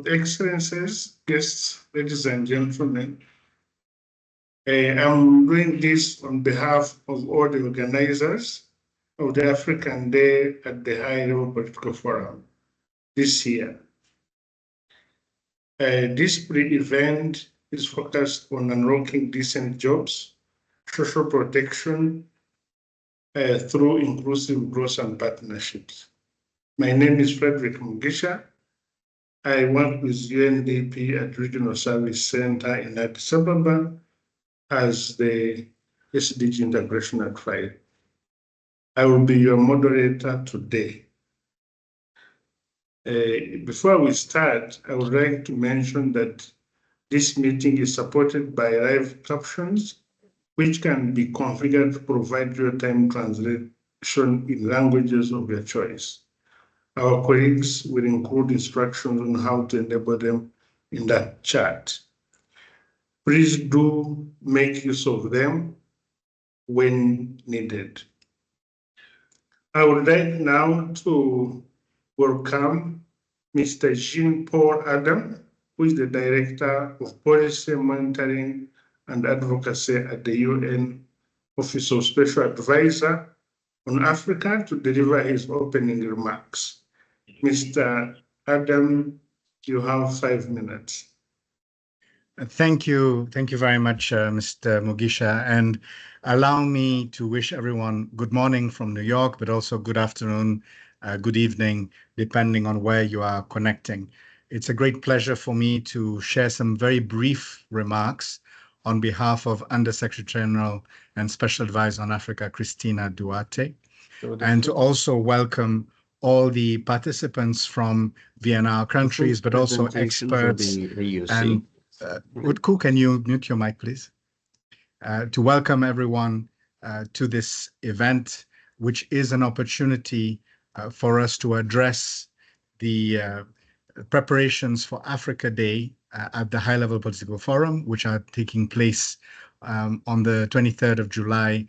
Excellencies, guests, ladies and gentlemen, I'm doing this on behalf of all the organizers of the African Day at the High Level Political Forum this year. This pre-event is focused on unlocking decent jobs, social protection through inclusive growth and partnerships. My name is Frederick Mugisha. I work with UNDP at Regional Service Center in Addis Ababa as the SDG Integration Advisor. I will be your moderator today. Before we start, I would like to mention that this meeting is supported by live captions, which can be configured to provide real-time translation in languages of your choice. Our colleagues will include instructions on how to enable them in that chat. Please do make use of them when needed. I would like now to welcome Mr. Jean-Paul Adam, who is the Director of Policy Monitoring and Advocacy at the UN Office of Special Advisor on Africa, to deliver his opening remarks. Mr. Adam, you have 5 minutes. Thank you. Thank you very much, Mr. Mugisha. And allow me to wish everyone good morning from New York, but also good afternoon, good evening, depending on where you are connecting. It's a great pleasure for me to share some very brief remarks on behalf of Undersecretary General and Special Advisor on Africa, Christina Duarte, and to also welcome all the participants from VNR countries, but also experts. And Utku, can you mute your mic, please? To welcome everyone to this event, which is an opportunity for us to address the preparations for Africa Day at the High Level Political Forum, which are taking place on the 23rd of July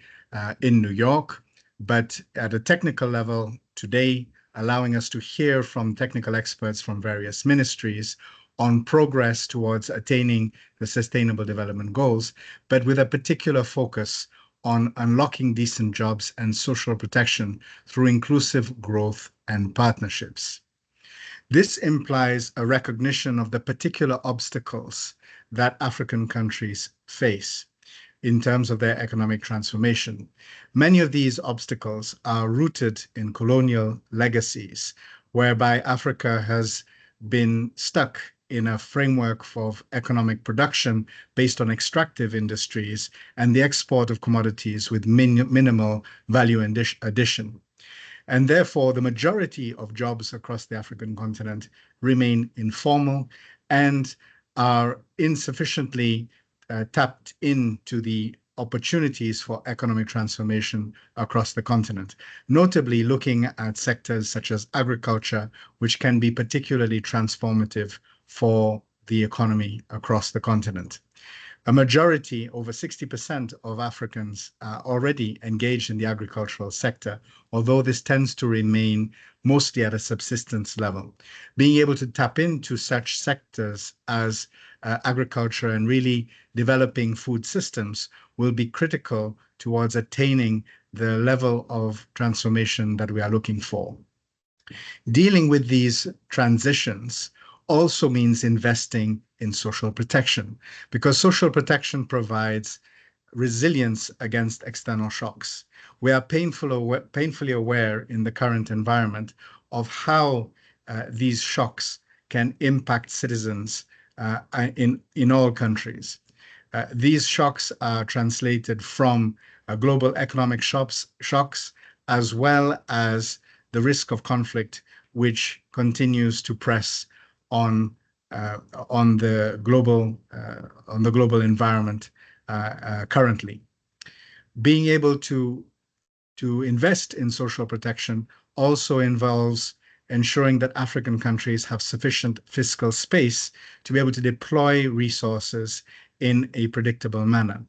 in New York. But at a technical level today, allowing us to hear from technical experts from various ministries on progress towards attaining the Sustainable Development Goals, but with a particular focus on unlocking decent jobs and social protection through inclusive growth and partnerships. This implies a recognition of the particular obstacles that African countries face in terms of their economic transformation. Many of these obstacles are rooted in colonial legacies, whereby Africa has been stuck in a framework of economic production based on extractive industries and the export of commodities with minimal value addition. And therefore, the majority of jobs across the African continent remain informal and are insufficiently tapped into the opportunities for economic transformation across the continent, notably looking at sectors such as agriculture, which can be particularly transformative for the economy across the continent. A majority, over 60% of Africans are already engaged in the agricultural sector, although this tends to remain mostly at a subsistence level. Being able to tap into such sectors as agriculture and really developing food systems will be critical towards attaining the level of transformation that we are looking for. Dealing with these transitions also means investing in social protection, because social protection provides resilience against external shocks. We are painfully aware in the current environment of how these shocks can impact citizens in all countries. These shocks are translated from global economic shocks, as well as the risk of conflict, which continues to press on the global environment currently. Being able to invest in social protection also involves ensuring that African countries have sufficient fiscal space to be able to deploy resources in a predictable manner.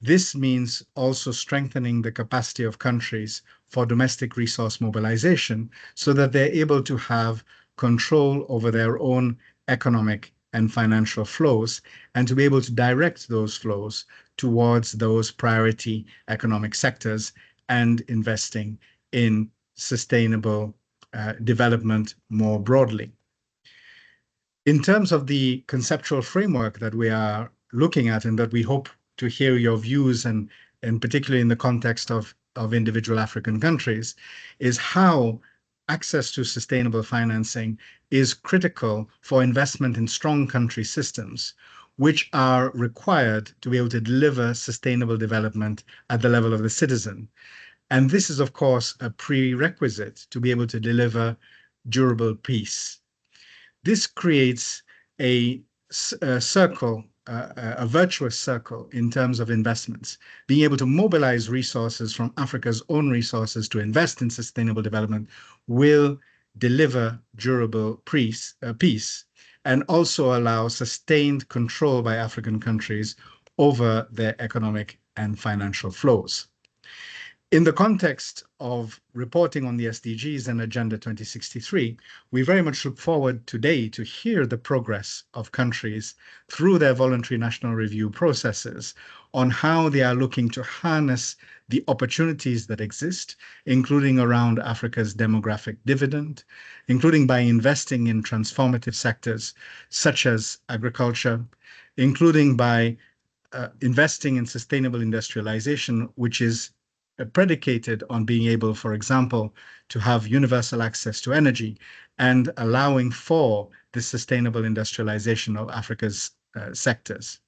This means also strengthening the capacity of countries for domestic resource mobilization so that they're able to have control over their own economic and financial flows, and to be able to direct those flows towards those priority economic sectors and investing in sustainable development more broadly. In terms of the conceptual framework that we are looking at and that we hope to hear your views, and particularly in the context of individual African countries, is how access to sustainable financing is critical for investment in strong country systems, which are required to be able to deliver sustainable development at the level of the citizen. And this is, of course, a prerequisite to be able to deliver durable peace. This creates a circle, a virtuous circle in terms of investments, being able to mobilize resources from Africa's own resources to invest in sustainable development will deliver durable peace and also allow sustained control by African countries over their economic and financial flows. In the context of reporting on the SDGs and Agenda 2063, we very much look forward today to hear the progress of countries through their voluntary national review processes on how they are looking to harness the opportunities that exist, including around Africa's demographic dividend, including by investing in transformative sectors such as agriculture, including by investing in sustainable industrialization, which is predicated on being able, for example, to have universal access to energy and allowing for the sustainable industrialization of Africa's sectors.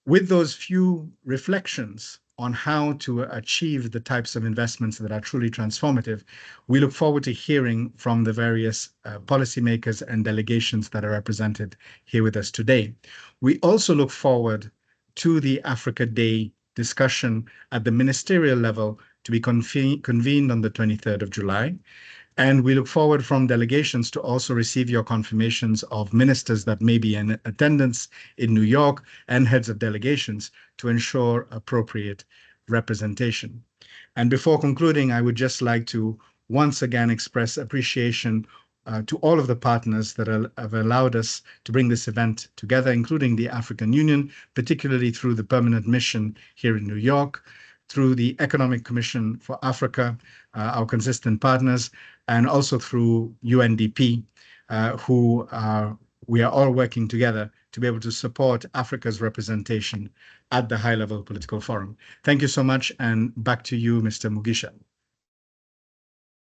With those few reflections on how to achieve the types of investments that are truly transformative, we look forward to hearing from the various policymakers and delegations that are represented here with us today. We also look forward to the Africa Day discussion at the ministerial level to be convened on the 23rd of July. And we look forward from delegations to also receive your confirmations of ministers that may be in attendance in New York and heads of delegations to ensure appropriate representation. And before concluding, I would just like to once again express appreciation to all of the partners that have allowed us to bring this event together, including the African Union, particularly through the Permanent Mission here in New York, through the Economic Commission for Africa, our consistent partners, and also through UNDP, we are all working together to be able to support Africa's representation at the high-level political forum. Thank you so much, and back to you, Mr. Mugisha.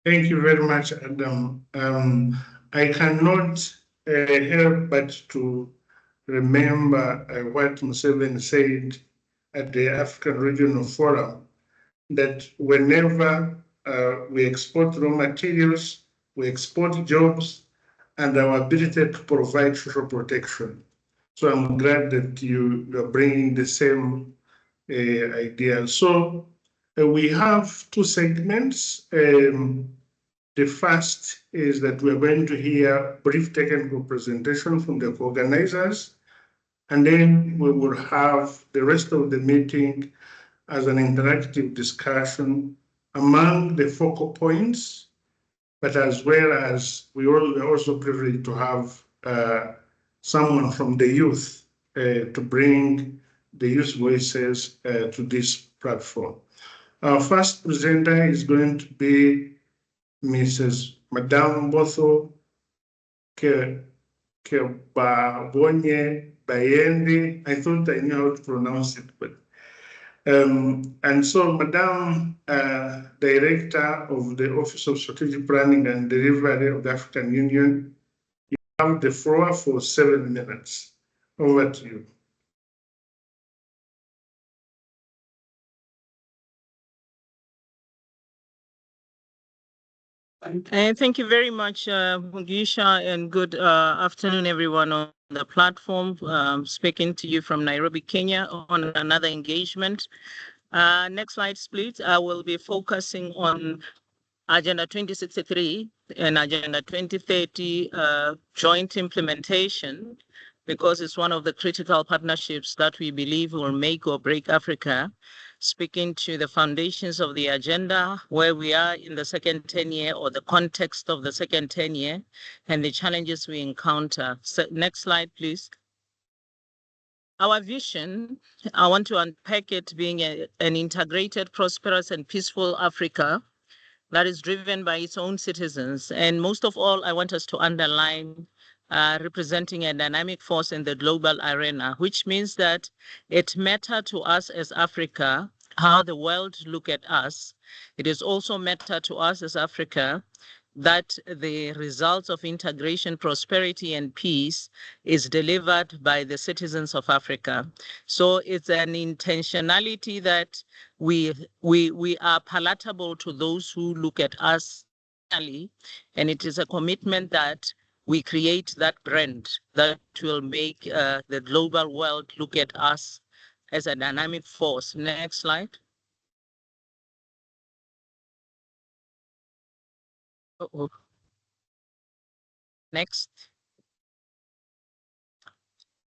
Thank you very much, Adam. I cannot help but to remember what Museveni said at the African Regional Forum, that whenever we export raw materials, we export jobs, and our ability to provide social protection. So I'm glad that you are bringing the same idea. So we have two segments. The first is that we're going to hear a brief technical presentation from the organizers, and then we will have the rest of the meeting as an interactive discussion among the focal points, but as well as we are also privileged to have someone from the youth to bring the youth voices to this platform. Our first presenter is going to be Mrs. Madame Botho Kebabonye Bayende. I thought I knew how to pronounce it, but and so Madame Director of the Office of Strategic Planning and Delivery of the African Union, you have the floor for 7 minutes. Over to you. Thank you very much, Mugisha, and good afternoon, everyone on the platform. Speaking to you from Nairobi, Kenya, on another engagement. Next slide, please. I will be focusing on Agenda 2063 and Agenda 2030 joint implementation, because it's one of the critical partnerships that we believe will make or break Africa. speaking to the foundations of the agenda, where we are in the second 10-year or the context of the second 10-year and the challenges we encounter. So next slide, please. Our vision, I want to unpack it being an integrated, prosperous, and peaceful Africa that is driven by its own citizens. And most of all, I want us to underline representing a dynamic force in the global arena, which means that it matters to us as Africa how the world look at us. It is also matter to us as Africa that the results of integration, prosperity, and peace is delivered by the citizens of Africa. So it's an intentionality that we are palatable to those who look at us, and it is a commitment that we create that brand that will make the global world look at us as a dynamic force. Next slide. Uh-oh. Next.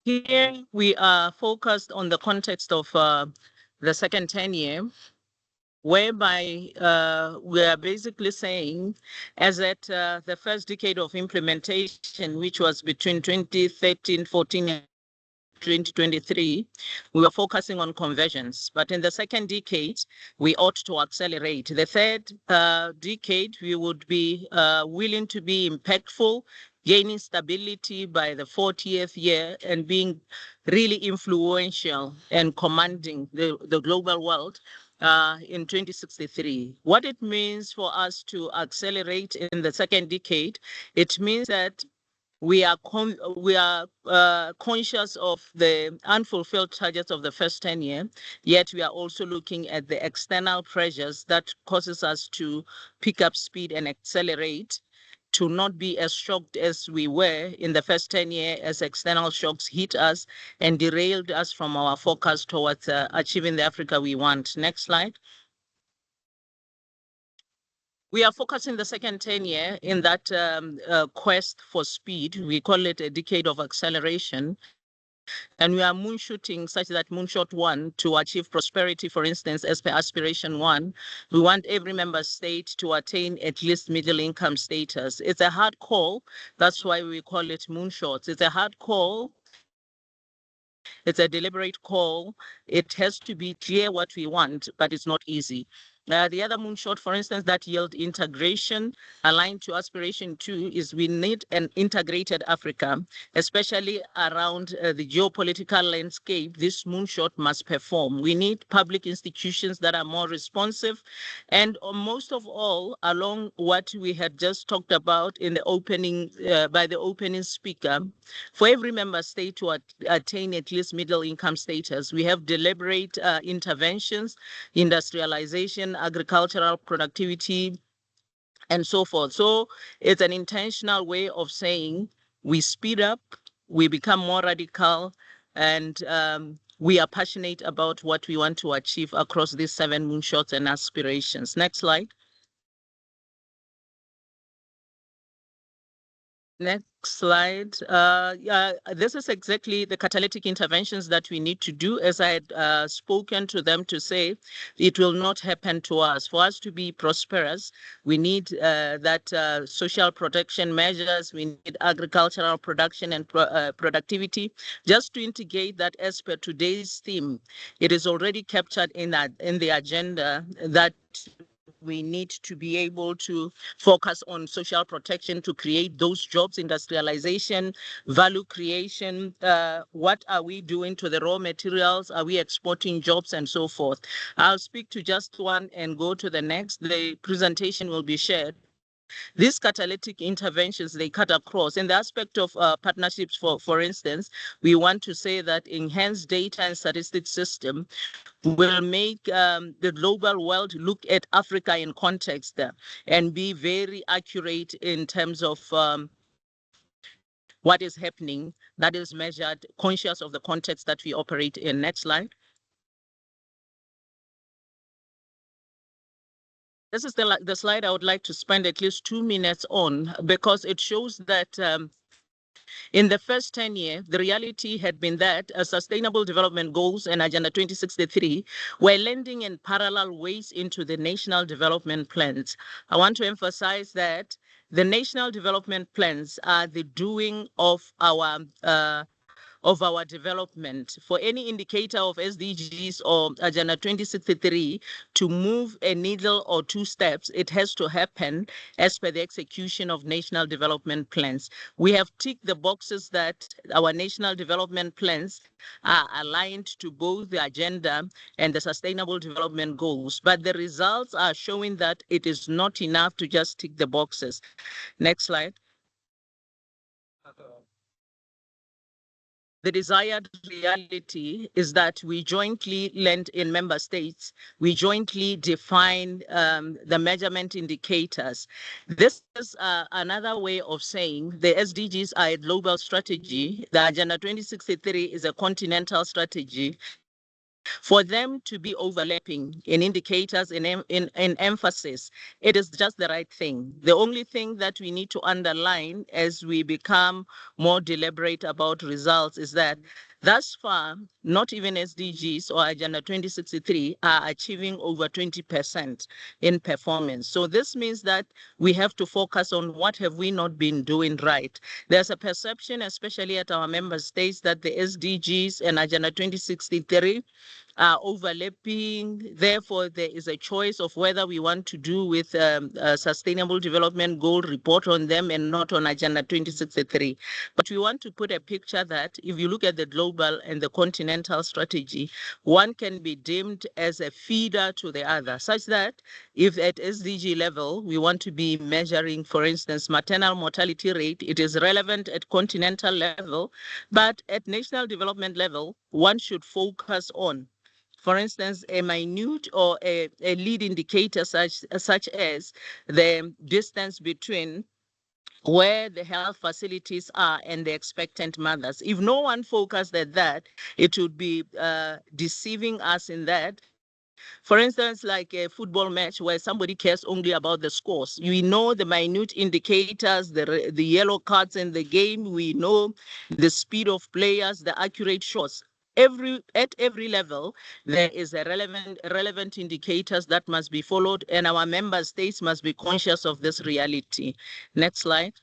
Here we are focused on the context of the second 10-year, whereby we are basically saying, as at the first decade of implementation, which was between 2013, 14, and 2023, we were focusing on convergence. But in the second decade, we ought to accelerate. The third decade, we would be willing to be impactful, gaining stability by the 40th year, and being really influential and commanding the global world in 2063. What it means for us to accelerate in the second decade, it means that we are conscious of the unfulfilled targets of the first 10 year, yet we are also looking at the external pressures that causes us to pick up speed and accelerate, to not be as shocked as we were in the first 10 year as external shocks hit us and derailed us from our focus towards achieving the Africa we want. Next slide. We are focusing the second 10 year in that quest for speed. We call it a decade of acceleration. And we are moonshooting such that moonshot 1 to achieve prosperity, for instance, as per aspiration 1, we want every member state to attain at least middle income status. It's a hard call. That's why we call it moonshots. It's a hard call. It's a deliberate call. It has to be clear what we want, but it's not easy. The other moonshot, for instance, that yield integration aligned to aspiration 2 is we need an integrated Africa, especially around the geopolitical landscape. This moonshot must perform. We need public institutions that are more responsive. And most of all, along what we had just talked about in the opening, by the opening speaker, for every member state to attain at least middle income status, we have deliberate interventions, industrialization, agricultural productivity, and so forth. So it's an intentional way of saying we speed up, we become more radical, and we are passionate about what we want to achieve across these 7 moonshots and aspirations. Next slide. Next slide. This is exactly the catalytic interventions that we need to do. As I had spoken to them to say, it will not happen to us. For us to be prosperous, we need that social protection measures, we need agricultural production and productivity. Just to integrate that as per today's theme, it is already captured in the agenda that we need to be able to focus on social protection to create those jobs, industrialization, value creation. What are we doing to the raw materials? Are we exporting jobs and so forth? I'll speak to just one and go to the next. The presentation will be shared. These catalytic interventions, they cut across. In the aspect of partnerships, for instance, we want to say that enhanced data and statistics system will make the global world look at Africa in context and be very accurate in terms of what is happening that is measured, conscious of the context that we operate in. Next slide. This is the slide I would like to spend at least 2 minutes on because it shows that In the first 10 years, the reality had been that Sustainable Development Goals and Agenda 2063 were lending in parallel ways into the national development plans. I want to emphasize that the national development plans are the doing of our development. For any indicator of SDGs or Agenda 2063 to move a needle or two steps, it has to happen as per the execution of national development plans. We have ticked the boxes that our national development plans are aligned to both the agenda and the Sustainable Development Goals, but the results are showing that it is not enough to just tick the boxes. Next slide. The desired reality is that we jointly lend in member states, we jointly define the measurement indicators. This is another way of saying the SDGs are a global strategy, the Agenda 2063 is a continental strategy. For them to be overlapping in indicators, in emphasis, it is just the right thing. The only thing that we need to underline as we become more deliberate about results is that thus far, not even SDGs or Agenda 2063 are achieving over 20% in performance. So this means that we have to focus on what have we not been doing right. There's a perception, especially at our member states, that the SDGs and Agenda 2063 are overlapping. Therefore, there is a choice of whether we want to do with a Sustainable Development Goal report on them and not on Agenda 2063. But we want to put a picture that if you look at the global and the continental strategy, one can be deemed as a feeder to the other, such that if at SDG level, we want to be measuring, for instance, maternal mortality rate, it is relevant at continental level, but at national development level, one should focus on, for instance, a minute or a lead indicator such as the distance between where the health facilities are and the expectant mothers. If no one focused at that, it would be deceiving us in that. For instance, like a football match where somebody cares only about the scores. We know the minute indicators, the yellow cards in the game. We know the speed of players, the accurate shots. At every level, there is a relevant indicators that must be followed, and our member states must be conscious of this reality. Next slide.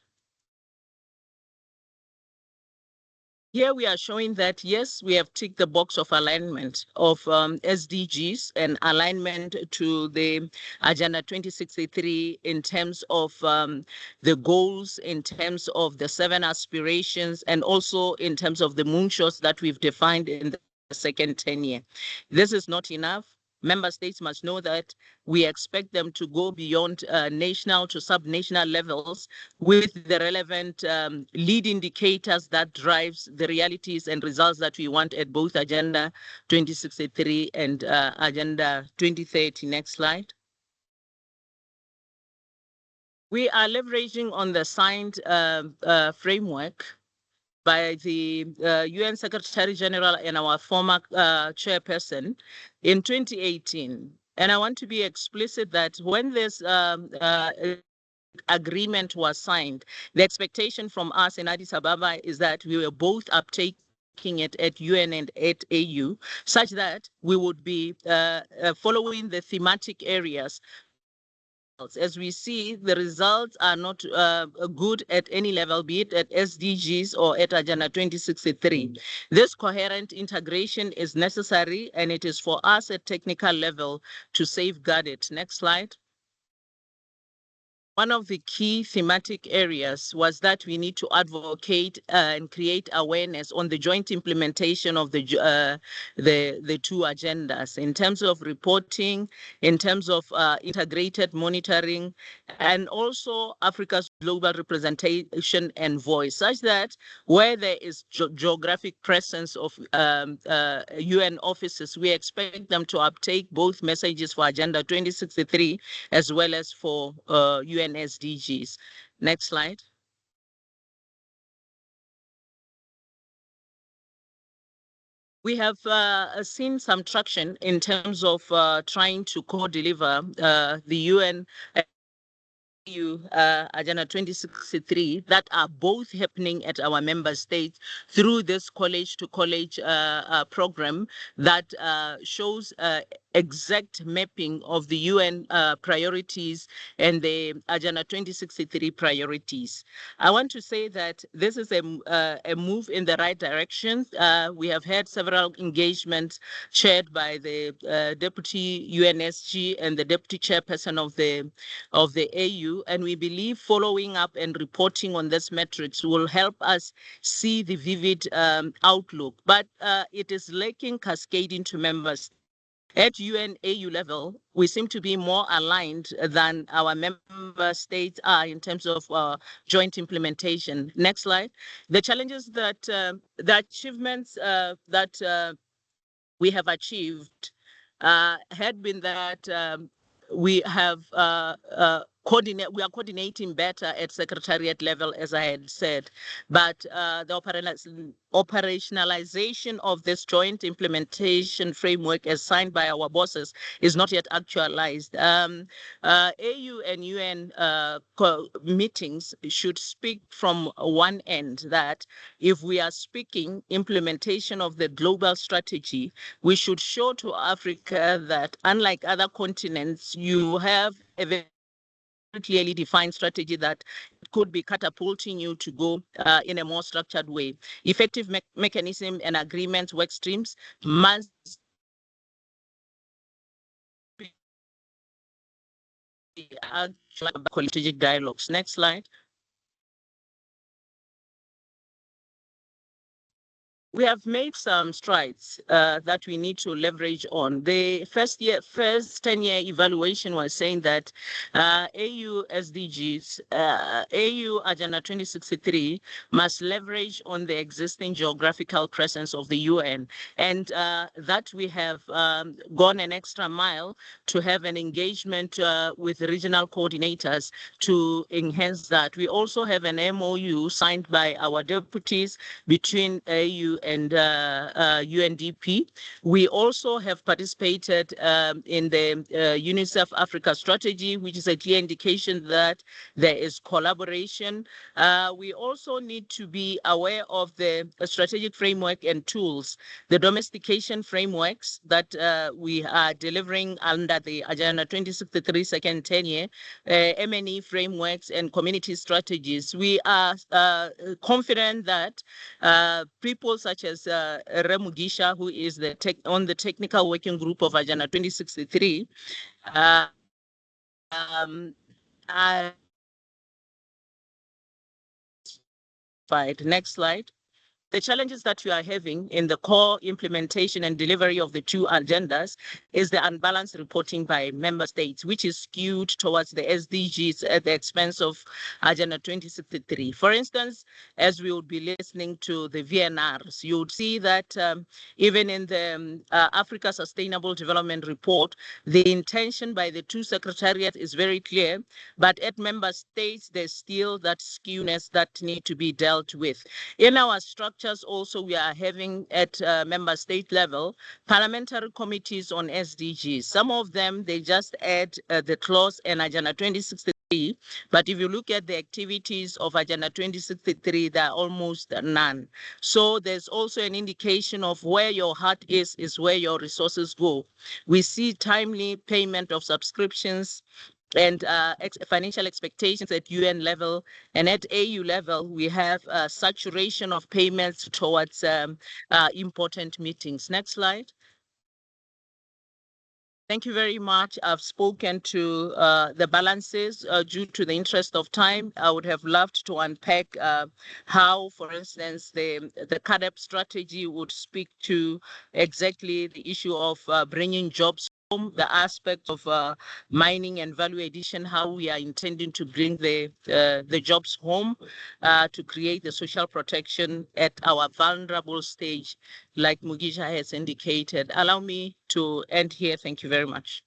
Here we are showing that, yes, we have ticked the box of alignment of SDGs and alignment to the Agenda 2063 in terms of the goals, in terms of the 7 aspirations, and also in terms of the moonshots that we've defined in the second 10 year. This is not enough. Member states must know that we expect them to go beyond national to sub-national levels with the relevant lead indicators that drives the realities and results that we want at both Agenda 2063 and Agenda 2030. Next slide. We are leveraging on the signed framework by the UN Secretary General and our former chairperson in 2018. And I want to be explicit that when this agreement was signed, the expectation from us in Addis Ababa is that we were both uptaking it at UN and at AU, such that we would be following the thematic areas. As we see, the results are not good at any level, be it at SDGs or at Agenda 2063. This coherent integration is necessary, and it is for us at technical level to safeguard it. Next slide. One of the key thematic areas was that we need to advocate and create awareness on the joint implementation of the 2 agendas in terms of reporting, in terms of integrated monitoring, and also Africa's global representation and voice, such that where there is geographic presence of UN offices, we expect them to uptake both messages for Agenda 2063 as well as for UN SDGs. Next slide. We have seen some traction in terms of trying to co-deliver the UN Agenda 2063 that are both happening at our member states through this college-to-college program that shows exact mapping of the UN priorities and the Agenda 2063 priorities. I want to say that this is a move in the right direction. We have had several engagements chaired by the Deputy UNSG and the Deputy Chairperson of the AU, and we believe following up and reporting on this metrics will help us see the vivid outlook. But it is lacking cascading to members. At UN AU level, we seem to be more aligned than our member states are in terms of joint implementation. Next slide. The challenges that the achievements that we have achieved had been that we have we are coordinating better at secretariat level, as I had said, but the operationalization of this joint implementation framework as signed by our bosses is not yet actualized. AU and UN meetings should speak from one end that if we are speaking implementation of the global strategy, we should show to Africa that unlike other continents, you have a very clearly defined strategy that could be catapulting you to go in a more structured way. Effective mechanism and agreement work streams must be strategic dialogues. Next slide. We have made some strides that we need to leverage on. The first 10-year evaluation was saying that AU SDGs, AU Agenda 2063 must leverage on the existing geographical presence of the UN, and that we have gone an extra mile to have an engagement with regional coordinators to enhance that. We also have an MOU signed by our deputies between AU and UNDP. We also have participated in the UNICEF Africa strategy, which is a clear indication that there is collaboration. We also need to be aware of the strategic framework and tools, the domestication frameworks that we are delivering under the Agenda 2063 second 10-year, M&E frameworks and community strategies. We are confident that people such as Mugisha, who is on the technical working group of Agenda 2063, next slide. The challenges that we are having in the core implementation and delivery of the two agendas is the unbalanced reporting by member states, which is skewed towards the SDGs at the expense of Agenda 2063. For instance, as we would be listening to the VNRs, you would see that even in the Africa Sustainable Development Report, the intention by the two secretariats is very clear, but at member states, there's still that skewness that need to be dealt with. In our structure, also we are having at member state level parliamentary committees on SDGs. Some of them, they just add the clause in Agenda 2063, but if you look at the activities of Agenda 2063, there are almost none. So there's also an indication of where your heart is where your resources go. We see timely payment of subscriptions and financial expectations at UN level, and at AU level, we have saturation of payments towards important meetings. Next slide. Thank you very much. I've spoken to the balances due to the interest of time. I would have loved to unpack how, for instance, the CADEP strategy would speak to exactly the issue of bringing jobs home, the aspect of mining and value addition, how we are intending to bring the jobs home to create the social protection at our vulnerable stage, like Mugisha has indicated. Allow me to end here. Thank you very much.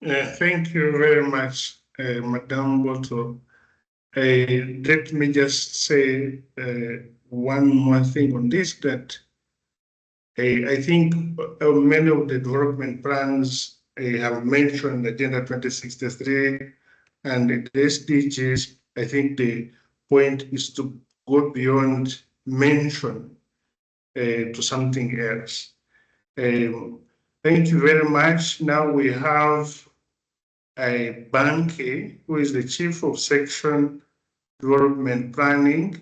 Thank you very much, Madam Boto. Let me just say one more thing on this, that I think many of the development plans have mentioned Agenda 2063 and the SDGs. I think the point is to go beyond mention to something else. Thank you very much. Now we have Banke, who is the Chief of Section Development Planning,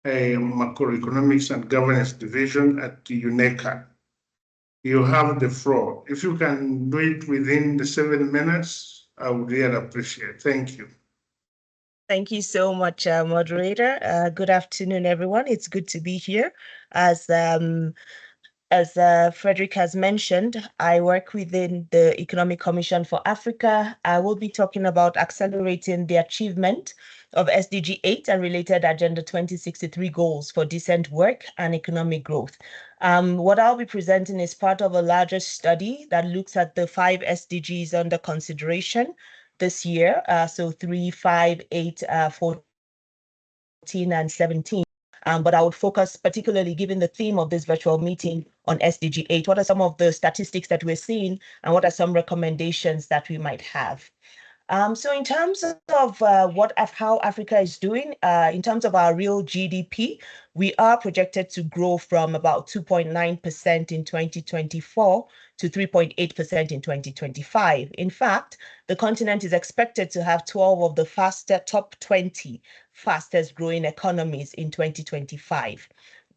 Macroeconomics and Governance Division at the UNECA. You have the floor. If you can do it within the 7 minutes, I would really appreciate. Thank you. Thank you so much, moderator. Good afternoon, everyone. It's good to be here. As Frederick has mentioned, I work within the Economic Commission for Africa. I will be talking about accelerating the achievement of SDG 8 and related Agenda 2063 goals for decent work and economic growth. What I'll be presenting is part of a larger study that looks at the 5 SDGs under consideration this year, so 3, 5, 8, 14, and 17. But I would focus particularly, given the theme of this virtual meeting, on SDG 8. What are some of the statistics that we're seeing, and what are some recommendations that we might have? So in terms of how Africa is doing, in terms of our real GDP, we are projected to grow from about 2.9% in 2024 to 3.8% in 2025. In fact, the continent is expected to have 12 of the top 20 fastest growing economies in 2025.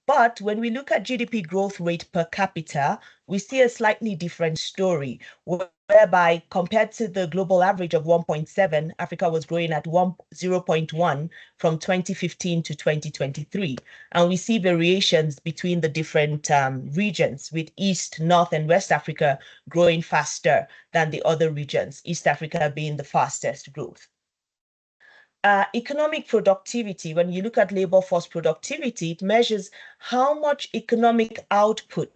But when we look at GDP growth rate per capita, we see a slightly different story, whereby compared to the global average of 1.7, Africa was growing at 0.1 from 2015 to 2023. And we see variations between the different regions, with East, North, and West Africa growing faster than the other regions, East Africa being the fastest growth. Economic productivity, when you look at labor force productivity, it measures how much economic output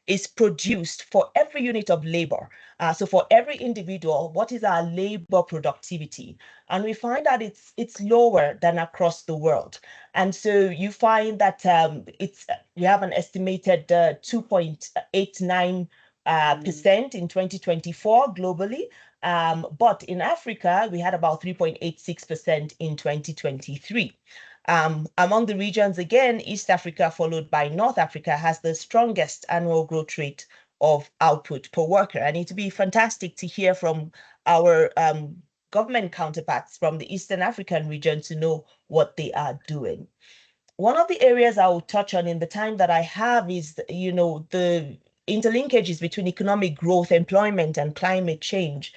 is produced for every unit of labor. So for every individual, what is our labor productivity? And we find that it's lower than across the world. And so you find that we have an estimated 2.89% in 2024 globally. But in Africa, we had about 3.86% in 2023. Among the regions, again, East Africa, followed by North Africa, has the strongest annual growth rate of output per worker. And it would be fantastic to hear from our government counterparts from the Eastern African region to know what they are doing. One of the areas I will touch on in the time that I have is, the interlinkages between economic growth, employment, and climate change.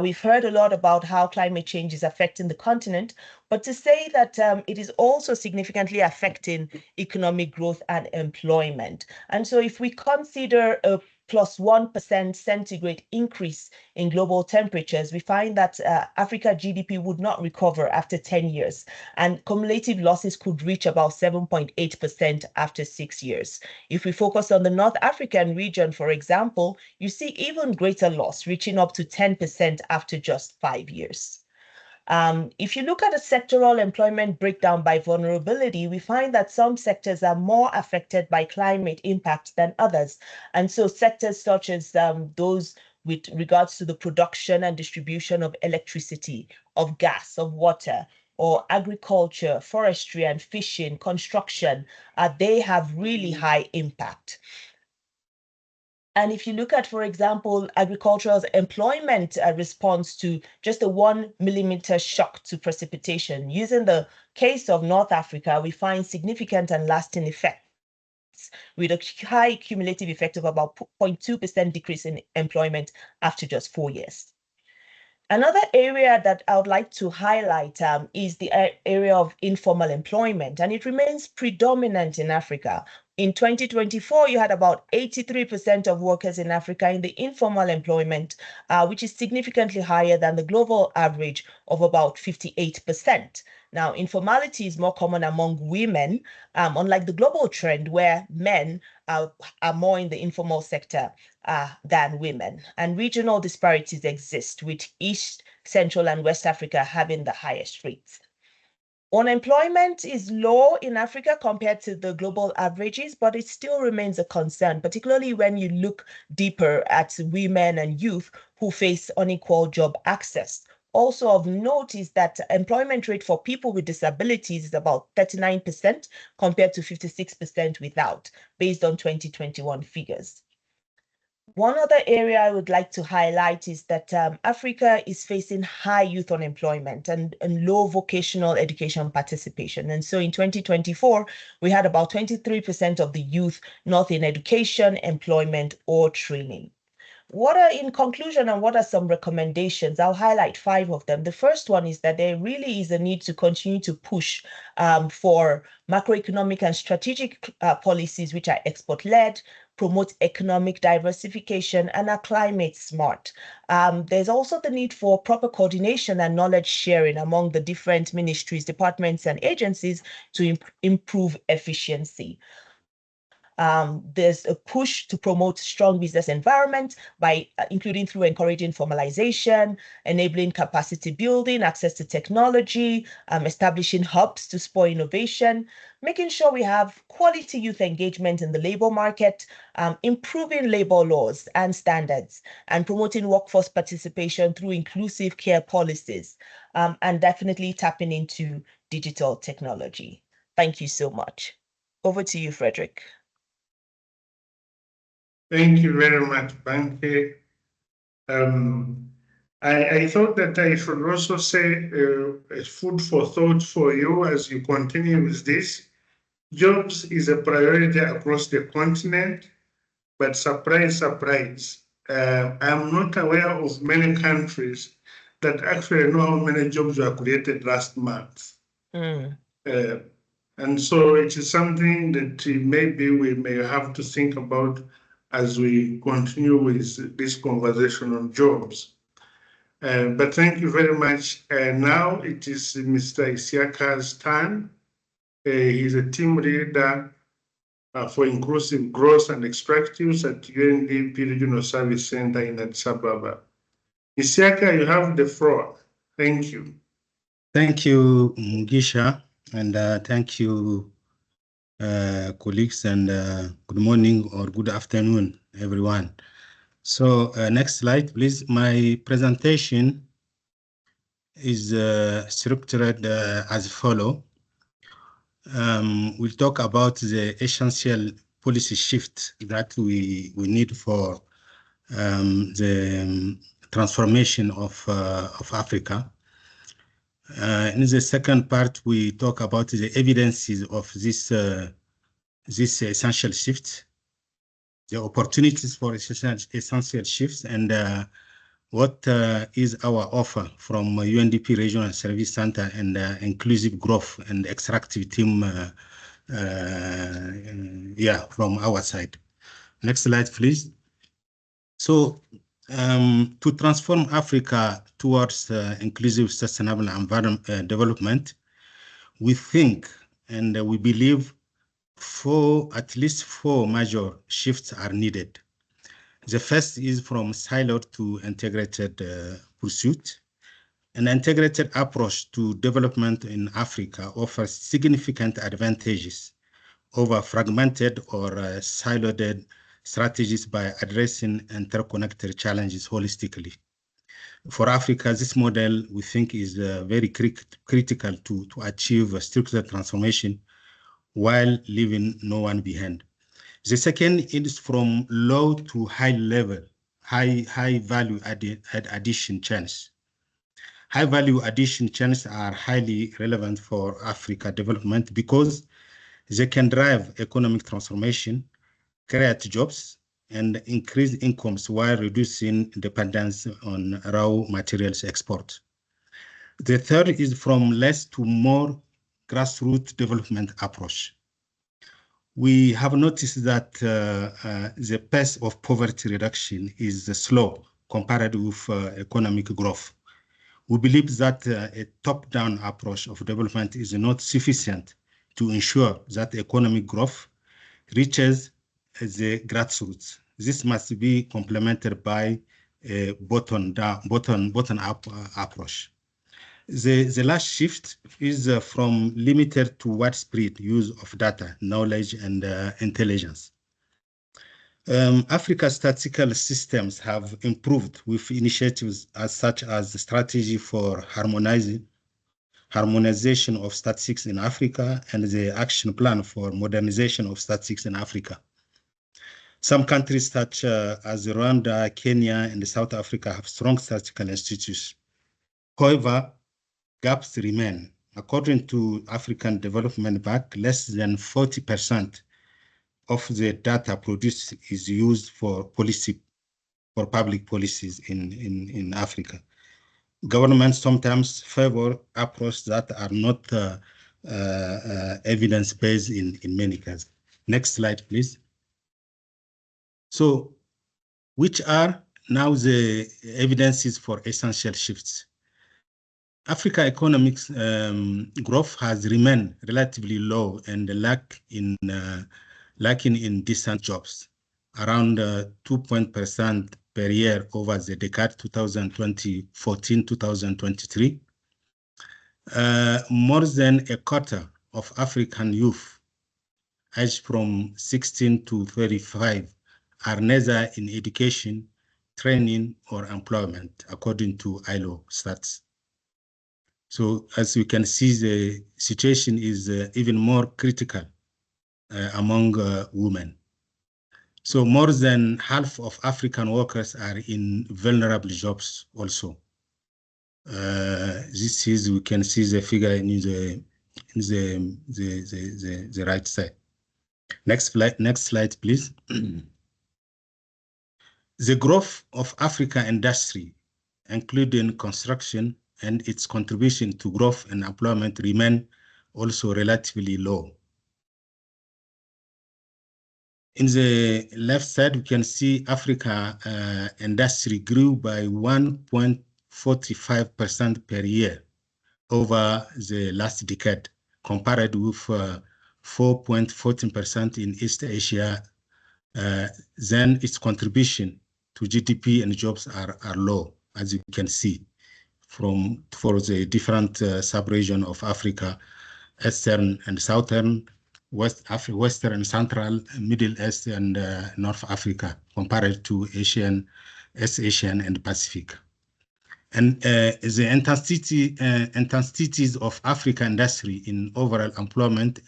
We've heard a lot about how climate change is affecting the continent, but to say that it is also significantly affecting economic growth and employment. And so if we consider a +1% centigrade increase in global temperatures, we find that Africa GDP would not recover after 10 years, and cumulative losses could reach about 7.8% after 6 years. If we focus on the North African region, for example, you see even greater loss, reaching up to 10% after just 5 years. If you look at a sectoral employment breakdown by vulnerability, we find that some sectors are more affected by climate impact than others. And so sectors such as those with regards to the production and distribution of electricity, of gas, of water, or agriculture, forestry and fishing, construction, they have really high impact. And if you look at, for example, agricultural employment response to just a 1 millimeter shock to precipitation, using the case of North Africa, we find significant and lasting effects, with a high cumulative effect of about 0.2% decrease in employment after just 4 years. Another area that I would like to highlight is the area of informal employment, and it remains predominant in Africa. In 2024, you had about 83% of workers in Africa in the informal employment, which is significantly higher than the global average of about 58%. Now, informality is more common among women, unlike the global trend where men are more in the informal sector than women. And regional disparities exist, with East, Central, and West Africa having the highest rates. Unemployment is low in Africa compared to the global averages, but it still remains a concern, particularly when you look deeper at women and youth who face unequal job access. Also of note is that employment rate for people with disabilities is about 39% compared to 56% without, based on 2021 figures. One other area I would like to highlight is that Africa is facing high youth unemployment and low vocational education participation. And so in 2024, we had about 23% of the youth not in education, employment, or training. In conclusion, and what are some recommendations? I'll highlight 5 of them. The first one is that there really is a need to continue to push for macroeconomic and strategic policies which are export-led, promote economic diversification, and are climate smart. There's also the need for proper coordination and knowledge sharing among the different ministries, departments, and agencies to improve efficiency. There's a push to promote strong business environment by including through encouraging formalization, enabling capacity building, access to technology, establishing hubs to spur innovation, making sure we have quality youth engagement in the labor market, improving labor laws and standards, and promoting workforce participation through inclusive care policies, and definitely tapping into digital technology. Thank you so much. Over to you, Frederick. Thank you very much, Banke. I thought that I should also say food for thought for you as you continue with this. Jobs is a priority across the continent, but surprise, surprise, I'm not aware of many countries that actually know how many jobs were created last month. And so it is something that maybe we may have to think about as we continue with this conversation on jobs. But thank you very much. Now it is Mr. Isiaka's turn. He's a team leader for inclusive growth and extractives at UNDP Regional Service Center in Addis Ababa. Isiaka, you have the floor. Thank you. Thank you, Mugisha, and thank you, colleagues, and good morning or good afternoon, everyone. So next slide, please. My presentation is structured as follows. We'll talk about the essential policy shift that we need for the transformation of Africa. In the second part, we talk about the evidences of this essential shift, the opportunities for essential shifts, and what is our offer from UNDP Regional Service Center and Inclusive Growth and Extractive Team from our side. Next slide, please. So to transform Africa towards inclusive, sustainable development, we think and we believe at least 4 major shifts are needed. The first is from siloed to integrated pursuit. An integrated approach to development in Africa offers significant advantages over fragmented or siloed strategies by addressing interconnected challenges holistically. For Africa, this model, we think, is very critical to achieve a structural transformation while leaving no one behind. The second is from low to high level, high value addition chains. High value addition chains are highly relevant for Africa development because they can drive economic transformation, create jobs, and increase incomes while reducing dependence on raw materials export. The third is from less to more grassroots development approach. We have noticed that the pace of poverty reduction is slow compared with economic growth. We believe that a top-down approach of development is not sufficient to ensure that economic growth reaches the grassroots. This must be complemented by a bottom-up approach. The last shift is from limited to widespread use of data, knowledge, and intelligence. Africa's statistical systems have improved with initiatives such as the strategy for harmonization of statistics in Africa and the action plan for modernization of statistics in Africa. Some countries such as Rwanda, Kenya, and South Africa have strong statistical institutes. However, gaps remain. According to African Development Bank, less than 40% of the data produced is used for public policies in Africa. Governments sometimes favor approaches that are not evidence-based in many cases. Next slide, please. So, which are now the evidences for essential shifts? Africa economic growth has remained relatively low and lacking in decent jobs, around 2% per year over the decade 2014-2023. More than a quarter of African youth aged from 16 to 35 are neither in education, training, or employment, according to ILO stats. So as you can see, the situation is even more critical among women. So more than half of African workers are in vulnerable jobs also. This is, we can see the figure in the right side. Next slide, please. The growth of Africa industry, including construction, and its contribution to growth and employment remain also relatively low. In the left side, we can see Africa industry grew by 1.45% per year over the last decade, compared with 4.14% in East Asia. Then its contribution to GDP and jobs are low, as you can see, for the different sub-region of Africa, Eastern and Southern, Western and Central, Middle East, and North Africa, compared to Asian, East Asian, and Pacific. And the intensities of African industry in overall employment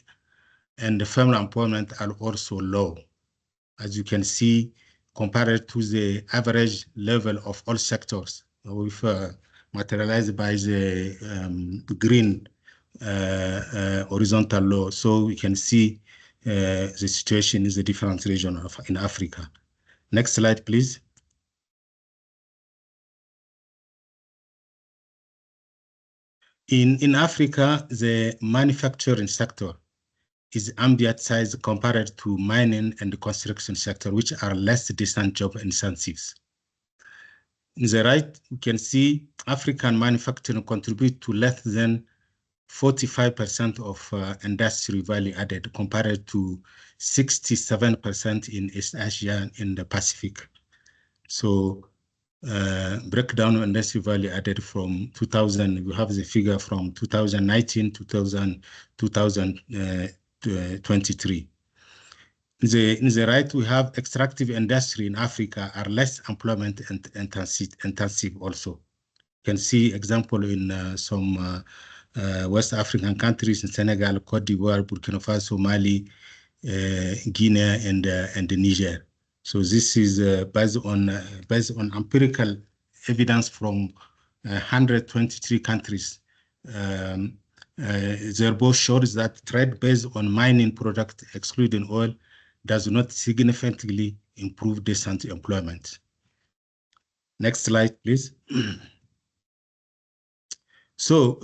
and family employment are also low, as you can see, compared to the average level of all sectors, with materialized by the green horizontal law. So we can see the situation is a different region in Africa. Next slide, please. In Africa, the manufacturing sector is ambient size compared to mining and the construction sector, which are less decent job incentives. In the right, you can see African manufacturing contribute to less than 45% of industry value added, compared to 67% in East Asia and in the Pacific. So breakdown of industry value added from 2000, we have the figure from 2019 to 2023. In the right, we have extractive industry in Africa are less employment intensive also. You can see example in some West African countries in Senegal, Cote d'Ivoire, Burkina Faso, Mali, Guinea, and Niger. So this is based on empirical evidence from 123 countries. Their both shows that trade based on mining product, excluding oil, does not significantly improve decent employment. Next slide, please. So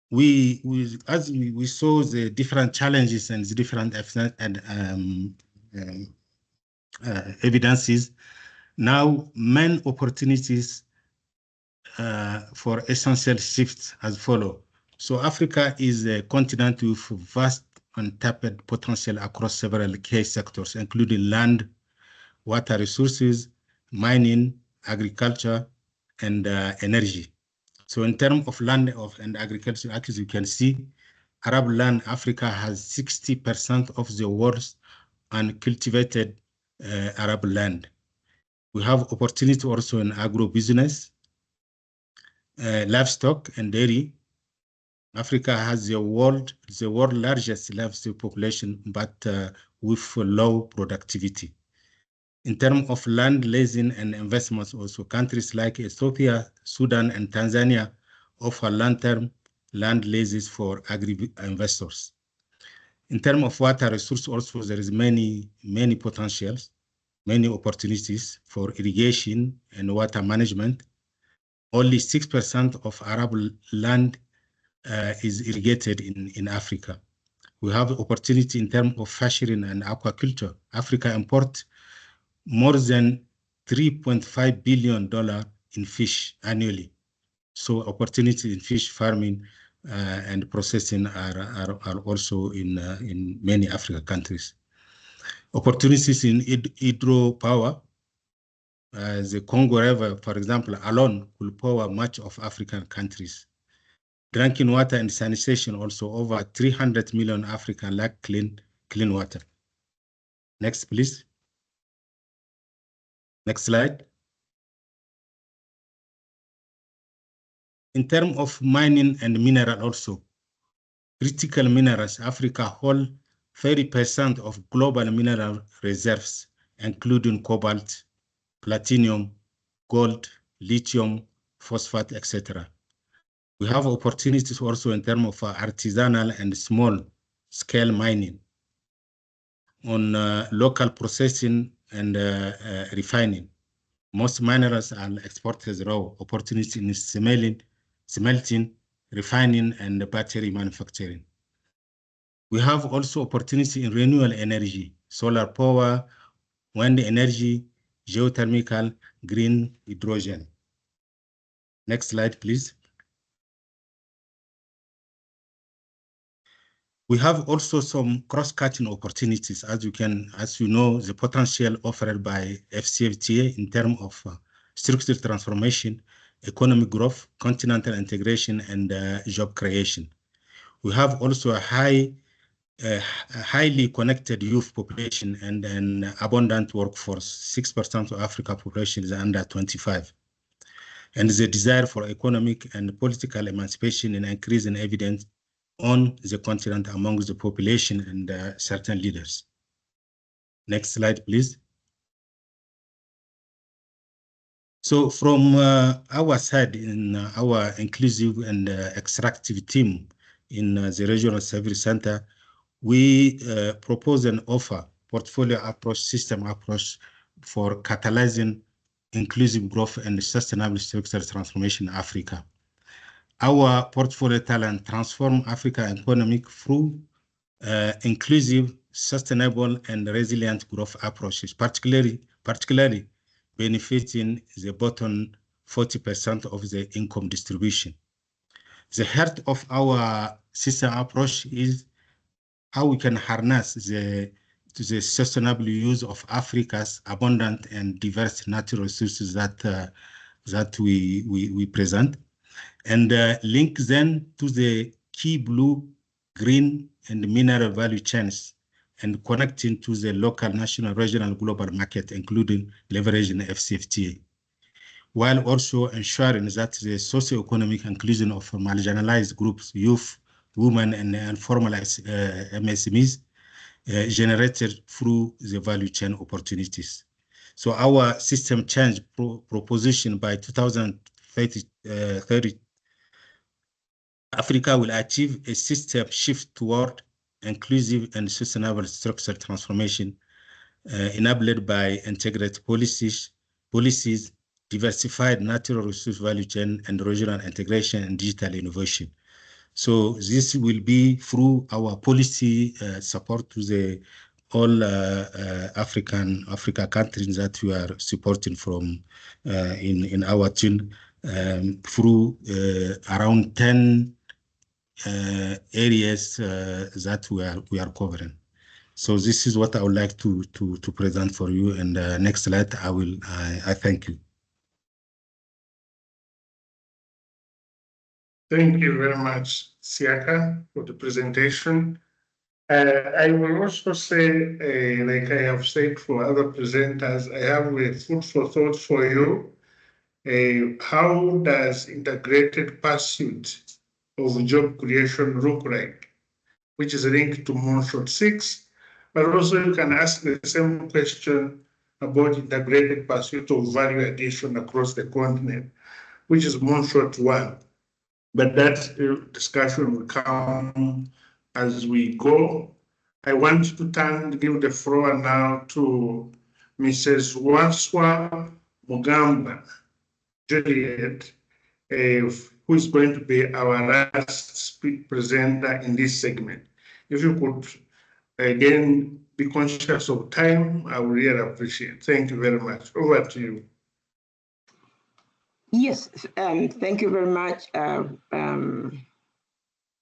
we saw the different challenges and the different evidences. Now, main opportunities for essential shifts as follow. So Africa is a continent with vast untapped potential across several key sectors, including land, water resources, mining, agriculture, and energy. So in terms of land and agriculture, as you can see, Arab land, Africa has 60% of the world's uncultivated Arab land. We have opportunity also in agro-business, livestock and dairy. Africa has the world largest livestock population, but with low productivity. In terms of land leasing and investments also, countries like Ethiopia, Sudan, and Tanzania offer long-term land leases for agri-investors. In terms of water resource also, there is many potentials, many opportunities for irrigation and water management. Only 6% of Arab land is irrigated in Africa. We have opportunity in terms of fishing and aquaculture. Africa imports more than $3.5 billion in fish annually. So opportunity in fish farming and processing are also in many African countries. Opportunities in hydropower. The Congo River, for example, alone will power much of African countries. Drinking water and sanitation also, over 300 million African lack clean water. Next, please. Next slide. In terms of mining and mineral also, critical minerals, Africa hold 30% of global mineral reserves, including cobalt, platinum, gold, lithium, phosphate, etc. We have opportunities also in terms of artisanal and small-scale mining on local processing and refining. Most minerals are exported raw. Opportunities in smelting, refining, and battery manufacturing. We have also opportunity in renewable energy, solar power, wind energy, geothermal, green hydrogen. Next slide, please. We have also some cross-cutting opportunities, as you know, the potential offered by AfCFTA in terms of structural transformation, economic growth, continental integration, and job creation. We have also a highly connected youth population and an abundant workforce. 6% of Africa population is under 25. And the desire for economic and political emancipation and increasing evidence on the continent among the population and certain leaders. Next slide, please. So from our side, in our inclusive and extractive team in the Regional Service Center, we propose and offer portfolio approach, system approach for catalyzing inclusive growth and sustainable structural transformation in Africa. Our portfolio talent transform Africa economic through inclusive, sustainable, and resilient growth approaches, particularly benefiting the bottom 40% of the income distribution. The heart of our system approach is how we can harness the sustainable use of Africa's abundant and diverse natural resources that we present, and link them to the key blue, green, and mineral value chains, and connecting to the local, national, regional, global market, including leveraging AfCFTA, while also ensuring that the socio-economic inclusion of marginalized groups, youth, women, and informal MSMEs generated through the value chain opportunities. So our system change proposition by 2030, Africa will achieve a system shift toward inclusive and sustainable structural transformation enabled by integrated policies, diversified natural resource value chain, and regional integration and digital innovation. So this will be through our policy support to the all Africa countries that we are supporting from in our team through around 10 areas that we are covering. So this is what I would like to present for you. And next slide, I thank you. Thank you very much, Siaka, for the presentation. I will also say, like I have said for other presenters, I have a food for thought for you. How does integrated pursuit of job creation look like? Which is linked to Moonshot 6, but also you can ask the same question about integrated pursuit of value addition across the continent, which is Moonshot 1. But that discussion will come as we go. I want to give the floor now to Mrs. Waswa Mugamba Juliet, who is going to be our last presenter in this segment. If you could, again, be conscious of time, I would really appreciate. Thank you very much. Over to you. Yes, thank you very much,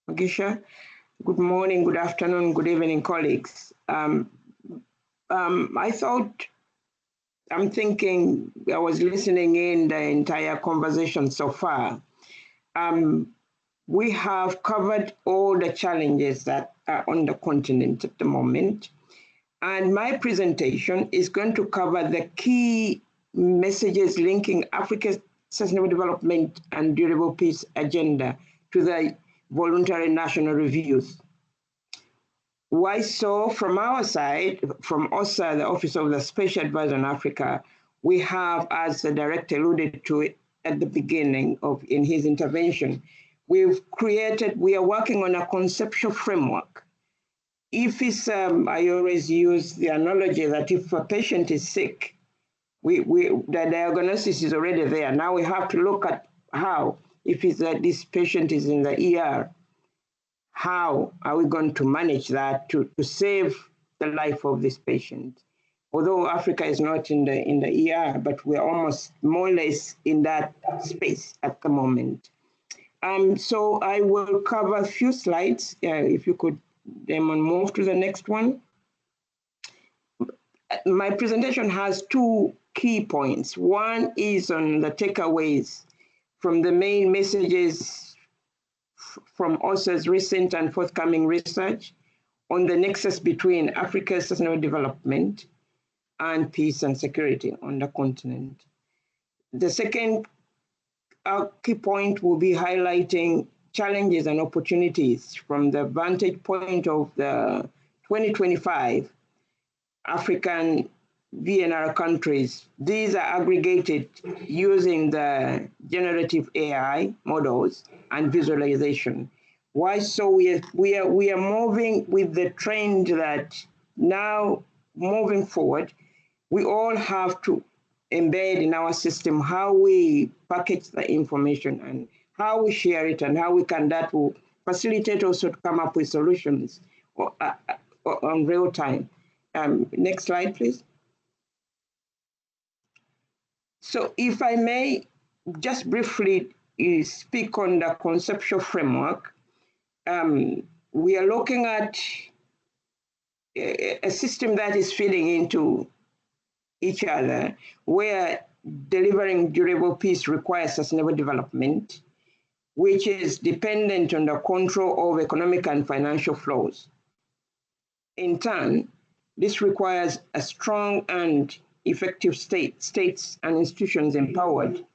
Mugisha. Good morning, good afternoon, good evening, colleagues. I was listening in the entire conversation so far. We have covered all the challenges that are on the continent at the moment. And my presentation is going to cover the key messages linking Africa's Sustainable Development and Durable Peace Agenda to the Voluntary National Reviews. Why so? From our side, from OSA, the Office of the Special Advisor on Africa, we have, as the director alluded to it at the beginning in his intervention, we are working on a conceptual framework. If it's, I always use the analogy that if a patient is sick, the diagnosis is already there. Now we have to look at how, if it's that this patient is in the ER, how are we going to manage that to save the life of this patient? Although Africa is not in the ER, but we're almost more or less in that space at the moment. So I will cover a few slides. If you could, Damon, move to the next one. My presentation has two key points. One is on the takeaways from the main messages from OSA's recent and forthcoming research on the nexus between Africa's sustainable development and peace and security on the continent. The second key point will be highlighting challenges and opportunities from the vantage point of the 2025 African VNR countries. These are aggregated using the generative AI models and visualization. Why so? We are moving with the trend that now moving forward, we all have to embed in our system how we package the information and how we share it and how we can, that will facilitate also to come up with solutions on real time. Next slide, please. So if I may just briefly speak on the conceptual framework, we are looking at a system that is feeding into each other, where delivering durable peace requires sustainable development, which is dependent on the control of economic and financial flows. In turn, this requires a strong and effective states and institutions empowered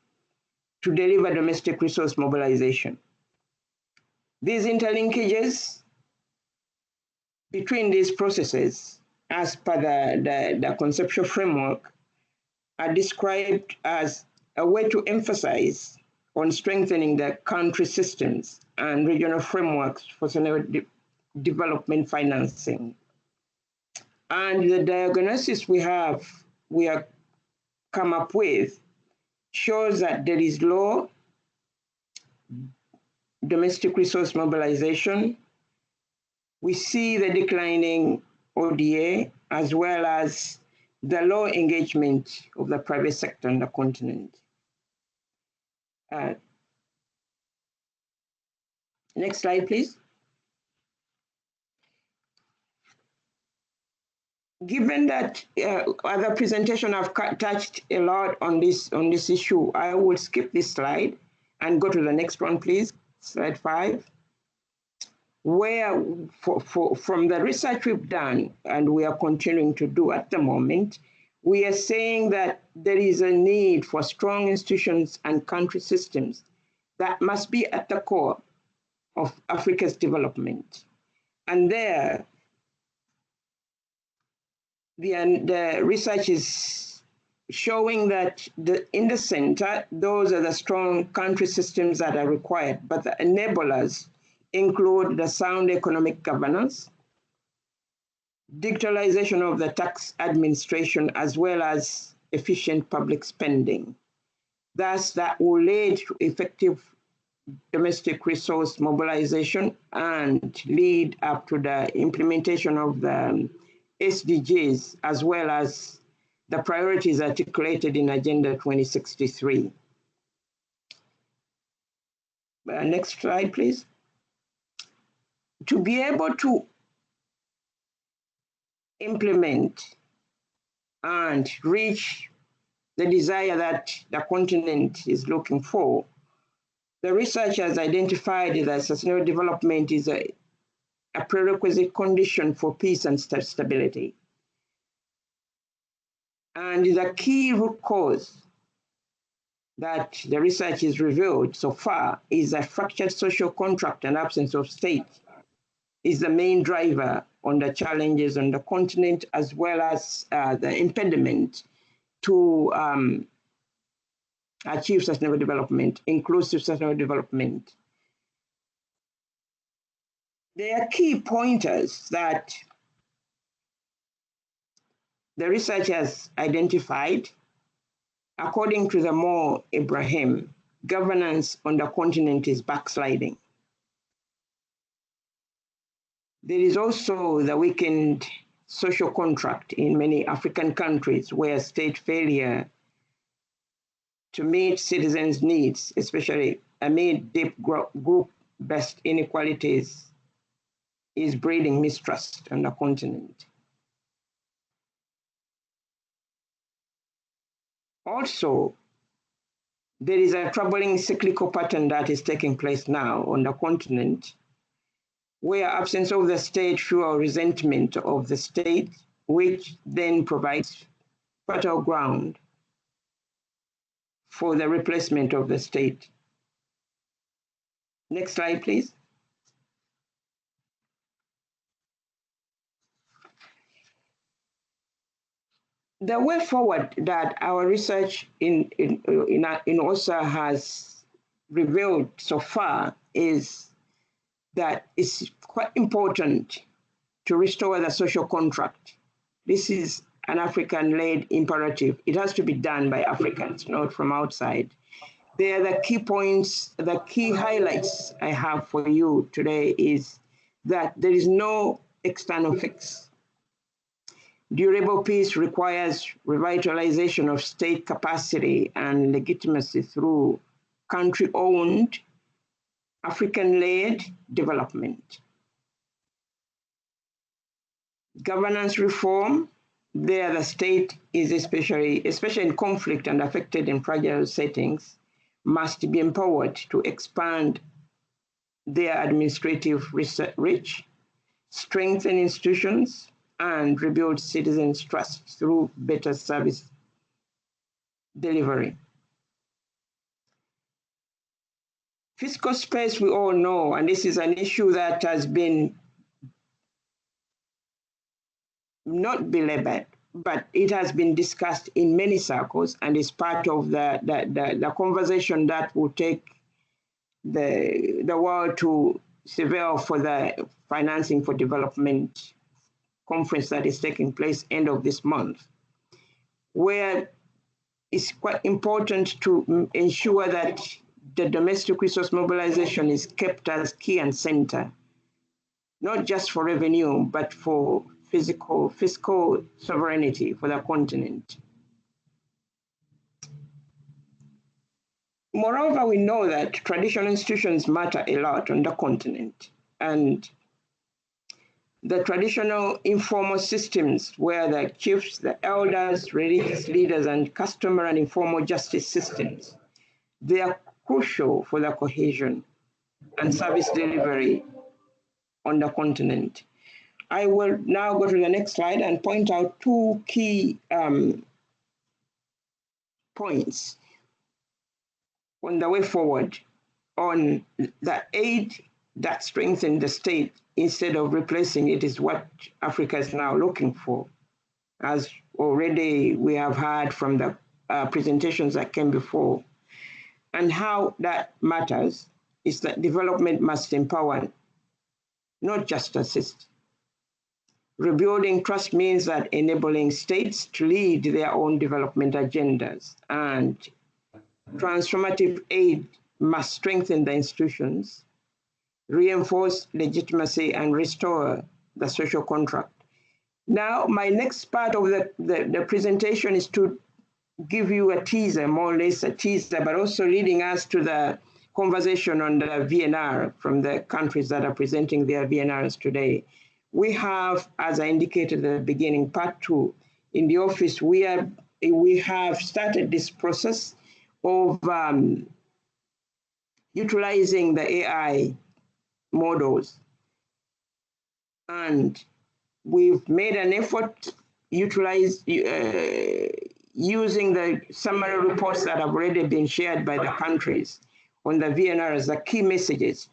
to deliver domestic resource mobilization. These interlinkages between these processes, as per the conceptual framework, are described as a way to emphasize on strengthening the country systems and regional frameworks for sustainable development financing. And the diagnosis we have come up with shows that there is low domestic resource mobilization. We see the declining ODA, as well as the low engagement of the private sector on the continent. Next slide, please. Given that other presentation have touched a lot on this issue, I will skip this slide and go to the next one, please. slide 5, where from the research we've done and we are continuing to do at the moment, we are saying that there is a need for strong institutions and country systems that must be at the core of Africa's development. And there, the research is showing that in the center, those are the strong country systems that are required, but the enablers include the sound economic governance, digitalization of the tax administration, as well as efficient public spending. Thus, that will lead to effective domestic resource mobilization and lead up to the implementation of the SDGs, as well as the priorities articulated in Agenda 2063. Next slide, please. To be able to implement and reach the desire that the continent is looking for, the research has identified that sustainable development is a prerequisite condition for peace and stability. And the key root cause that the research has revealed so far is a fractured social contract and absence of state is the main driver on the challenges on the continent, as well as the impediment to achieve sustainable development, inclusive sustainable development. There are key pointers that the research has identified. According to the Mo Ibrahim, governance on the continent is backsliding. There is also the weakened social contract in many African countries where state failure to meet citizens' needs, especially amid deep group-based inequalities, is breeding mistrust on the continent. Also, there is a troubling cyclical pattern that is taking place now on the continent, where absence of the state fuels resentment of the state, which then provides fertile ground for the replacement of the state. Next slide, please. The way forward that our research in OSA has revealed so far is that it's quite important to restore the social contract. This is an African-led imperative. It has to be done by Africans, not from outside. They are the key points, the key highlights I have for you today is that there is no external fix. Durable peace requires revitalization of state capacity and legitimacy through country-owned, African-led development. Governance reform, there the state is especially in conflict and affected in fragile settings, must be empowered to expand their administrative reach, strengthen institutions, and rebuild citizens' trust through better service delivery. Fiscal space, we all know, and this is an issue that has been not belabored, but it has been discussed in many circles and is part of the conversation that will take the world to Seville for the Financing for Development conference that is taking place end of this month, where it's quite important to ensure that the domestic resource mobilization is kept as key and center, not just for revenue, but for fiscal sovereignty for the continent. Moreover, we know that traditional institutions matter a lot on the continent, and the traditional informal systems where the chiefs, the elders, religious leaders, and customary and informal justice systems, they are crucial for the cohesion and service delivery on the continent. I will now go to the next slide and point out two key points on the way forward on the aid that strengthens the state instead of replacing it is what Africa is now looking for. As already we have heard from the presentations that came before. And how that matters is that development must empower, not just assist. Rebuilding trust means that enabling states to lead their own development agendas, and transformative aid must strengthen the institutions, reinforce legitimacy, and restore the social contract. Now, my next part of the presentation is to give you a teaser, more or less a teaser, but also leading us to the conversation on the VNR from the countries that are presenting their VNRs today. We have, as I indicated at the beginning, part two. In the office, we have started this process of utilizing the AI models. And we've made an effort using the summary reports that have already been shared by the countries on the VNRs, the key messages,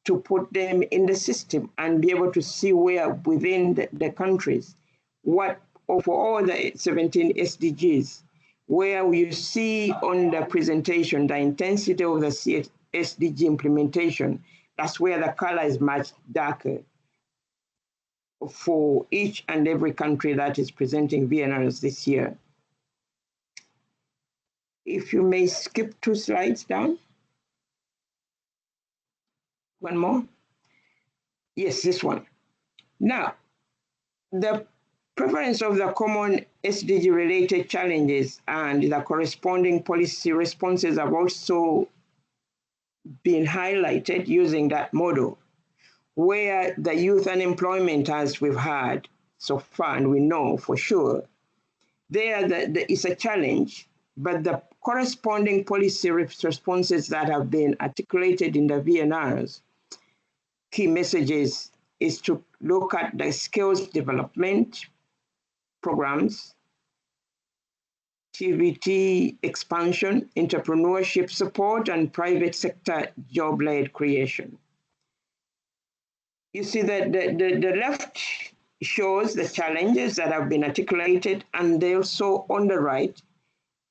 to put them in the system and be able to see where within the countries, what for all the 17 SDGs, where you see on the presentation the intensity of the SDG implementation, that's where the color is much darker for each and every country that is presenting VNRs this year. If you may skip 2 slides down. One more. Yes, this one. Now, the prevalence of the common SDG-related challenges and the corresponding policy responses have also been highlighted using that model, where the youth unemployment, as we've had so far, and we know for sure, there is a challenge, but the corresponding policy responses that have been articulated in the VNRs, key messages is to look at the skills development programs, TVT expansion, entrepreneurship support, and private sector job-led creation. You see that the left shows the challenges that have been articulated, and also on the right,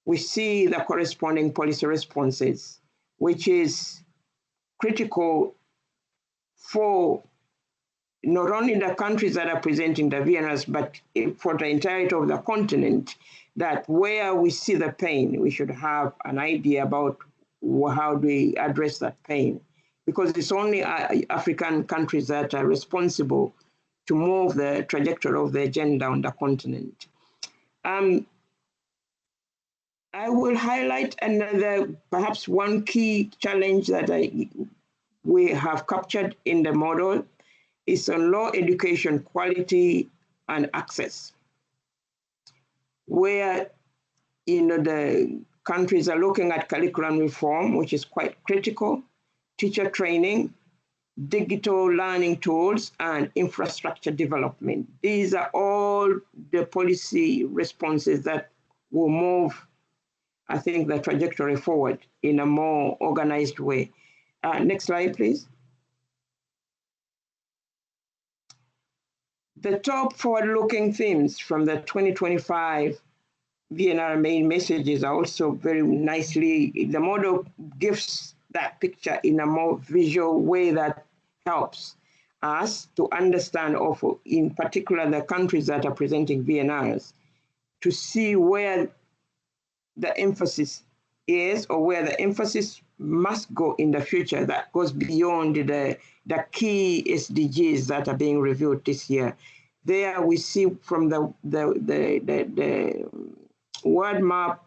we see the corresponding policy responses, which is critical for not only the countries that are presenting the VNRs, but for the entirety of the continent, that where we see the pain, we should have an idea about how do we address that pain. Because it's only African countries that are responsible to move the trajectory of the agenda on the continent. I will highlight another, perhaps one key challenge that we have captured in the model is on law education quality and access, where the countries are looking at curriculum reform, which is quite critical, teacher training, digital learning tools, and infrastructure development. These are all the policy responses that will move, I think, the trajectory forward in a more organized way. Next slide, please. The top forward-looking themes from the 2025 VNR main messages are also very nicely, the model gives that picture in a more visual way that helps us to understand, in particular, the countries that are presenting VNRs, to see where the emphasis is or where the emphasis must go in the future that goes beyond the key SDGs that are being reviewed this year. There we see from the word map,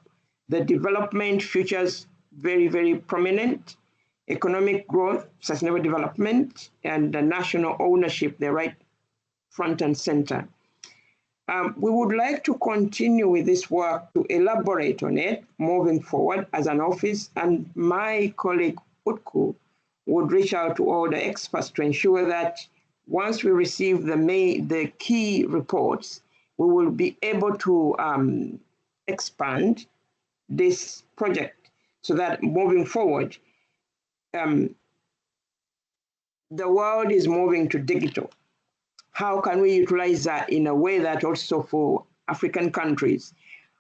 the development features very, very prominent, economic growth, sustainable development, and the national ownership, they're right front and center. We would like to continue with this work to elaborate on it moving forward as an office, and my colleague Utku would reach out to all the experts to ensure that once we receive the key reports, we will be able to expand this project so that moving forward, the world is moving to digital. How can we utilize that in a way that also for African countries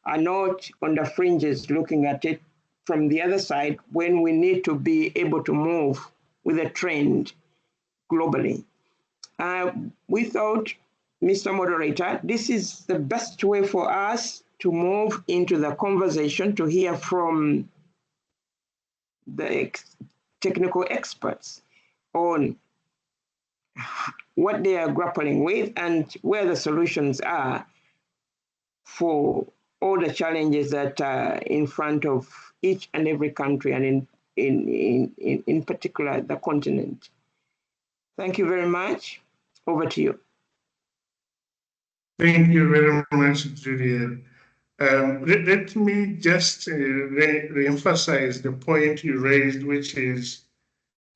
are not on the fringes looking at it from the other side when we need to be able to move with a trend globally? We thought, Mr. Moderator, this is the best way for us to move into the conversation to hear from the technical experts on what they are grappling with and where the solutions are for all the challenges that are in front of each and every country, and in particular the continent. Thank you very much. Over to you. Thank you very much, Juliet. Let me just re-emphasize the point you raised, which is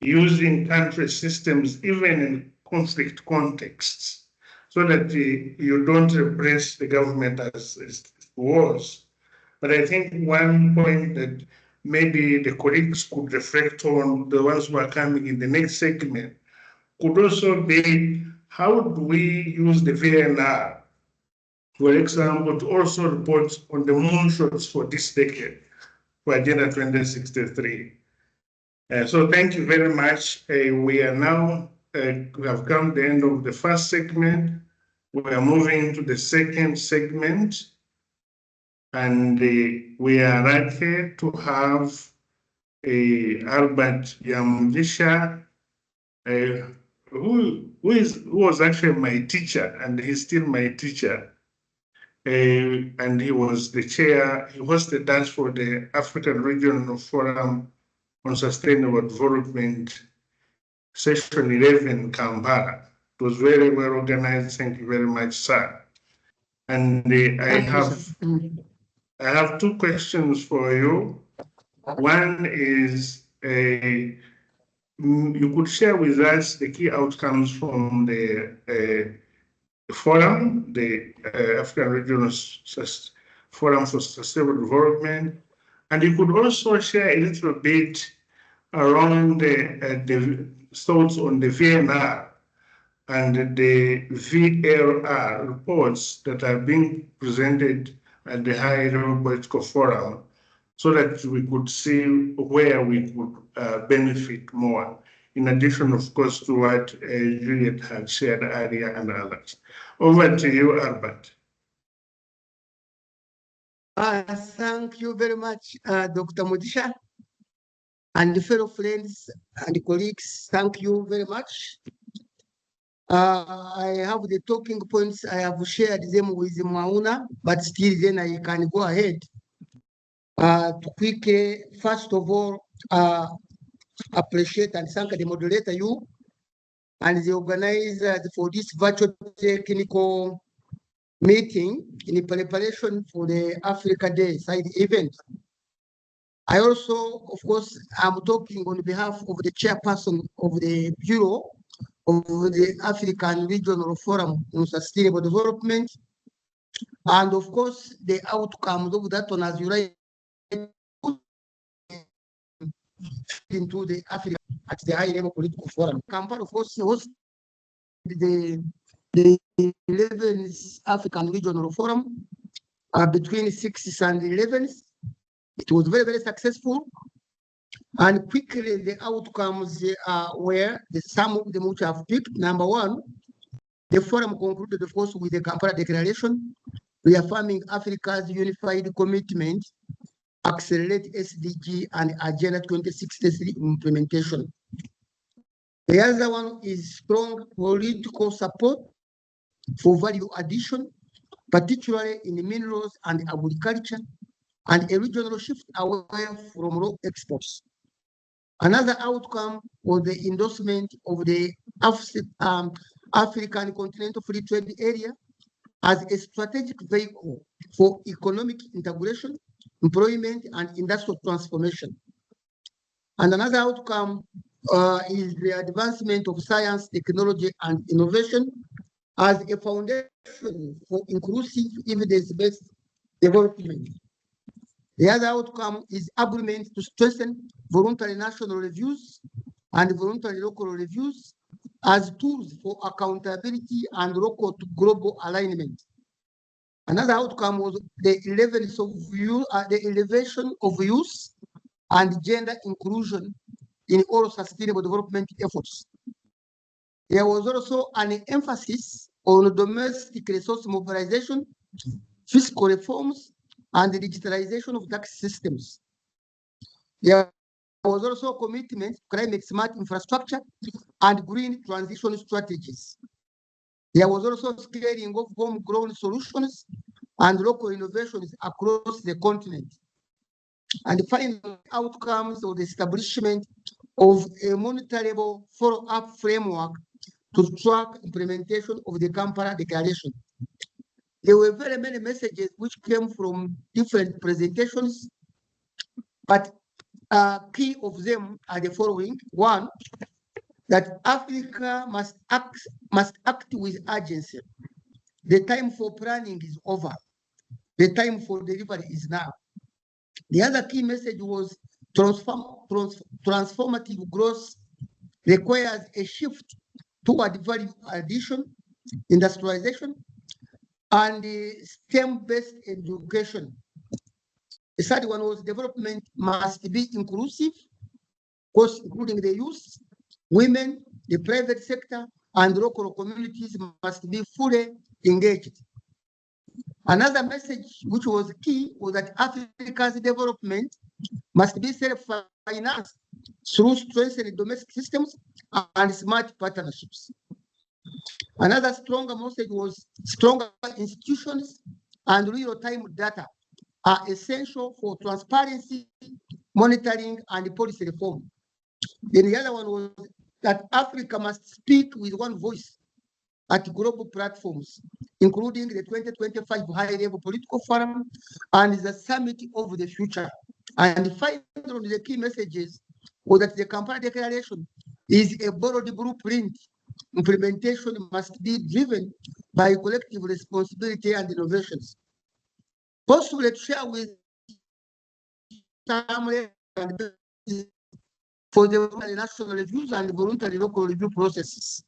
using country systems even in conflict contexts, so that you don't repress the government as it was. But I think one point that maybe the colleagues could reflect on, the ones who are coming in the next segment, could also be how do we use the VNR, for example, to also report on the moonshots for this decade, for Agenda 2063. So thank you very much. We are now, we have come to the end of the first segment. We are moving to the second segment. And we are lucky to have Albert Yamugisha, who was actually my teacher, and he's still my teacher. And he was the chair, he hosted us for the African Regional Forum on Sustainable Development, Session 11, Kampala. It was very well organized. Thank you very much, sir. And I have two questions for you. One is, you could share with us the key outcomes from the forum, the African Regional Forum for Sustainable Development, and you could also share a little bit around the thoughts on the VNR and the VLR reports that are being presented at the high-level political forum, so that we could see where we could benefit more, in addition, of course, to what Juliet had shared earlier and others. Over to you, Albert. Thank you very much, Dr. Modisha, and fellow friends and colleagues. Thank you very much. I have the talking points. I have shared them with Mauna, but still then I can go ahead to quickly, first of all, appreciate and thank the moderator, you, and the organizers for this virtual technical meeting in preparation for the Africa Day side event. I also, of course, am talking on behalf of the chairperson of the Bureau of the African Regional Forum on Sustainable Development, and of course, the outcomes of that one, as you write, into the Africa at the high level political forum. Kampala, of course, hosted the 11th African Regional Forum between 6th and 11th. It was very, very successful. And quickly, the outcomes were some of them which I've picked. Number one, the forum concluded, of course, with the Kampala Declaration, reaffirming Africa's unified commitment, accelerate SDG and Agenda 2063 implementation. The other one is strong political support for value addition, particularly in minerals and agriculture, and a regional shift away from raw exports. Another outcome was the endorsement of the African Continental Free Trade Area as a strategic vehicle for economic integration, employment, and industrial transformation. And another outcome is the advancement of science, technology, and innovation as a foundation for inclusive evidence-based development. The other outcome is agreement to strengthen voluntary national reviews and voluntary local reviews as tools for accountability and local to global alignment. Another outcome was the elevation of youth and gender inclusion in all sustainable development efforts. There was also an emphasis on domestic resource mobilization, fiscal reforms, and the digitalization of tax systems. There was also a commitment to climate smart infrastructure and green transition strategies. There was also scaling of homegrown solutions and local innovations across the continent. And final outcomes of the establishment of a monitorable follow-up framework to track implementation of the Kampala Declaration. There were very many messages which came from different presentations, but key of them are the following. One, that Africa must act with urgency. The time for planning is over. The time for delivery is now. The other key message was transformative growth requires a shift toward value addition, industrialization, and STEM-based education. The third one was development must be inclusive, of course, including the youth, women, the private sector, and local communities must be fully engaged. Another message which was key was that Africa's development must be self-financed through strengthened domestic systems and smart partnerships. Another stronger message was stronger institutions and real-time data are essential for transparency, monitoring, and policy reform. Then the other one was that Africa must speak with one voice at global platforms, including the 2025 High-Level Political Forum and the Summit of the Future. And finally, the key messages was that the Kampala Declaration is a broad blueprint. Implementation must be driven by collective responsibility and innovations. Possibly to share with for the voluntary national reviews and voluntary local review processes.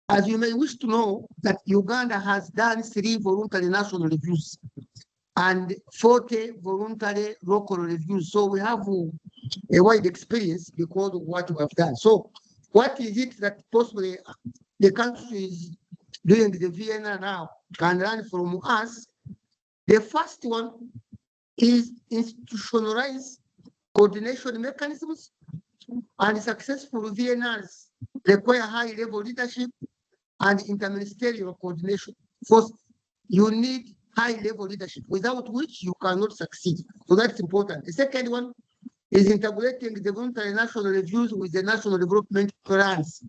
As you may wish to know, that Uganda has done 3 voluntary national reviews and 40 voluntary local reviews. So we have a wide experience because of what we have done. So what is it that possibly the country is doing the VNR now can learn from us? The first one is institutionalize coordination mechanisms, and successful VNRs require high-level leadership and interministerial coordination. First, you need high-level leadership, without which you cannot succeed. So that's important. The second one is integrating the voluntary national reviews with the national development plans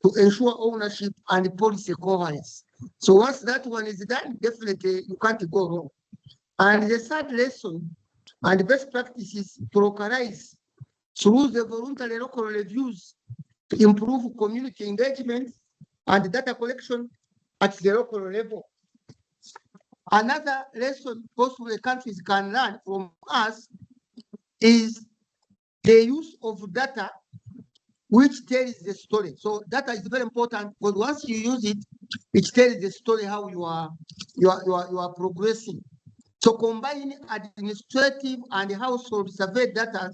to ensure ownership and policy coherence. So once that one is done, definitely you can't go wrong. And the third lesson and best practices to localize through the voluntary local reviews to improve community engagement and data collection at the local level. Another lesson possibly countries can learn from us is the use of data which tells the story. So data is very important, but once you use it, it tells the story how you are progressing. So combine administrative and household survey data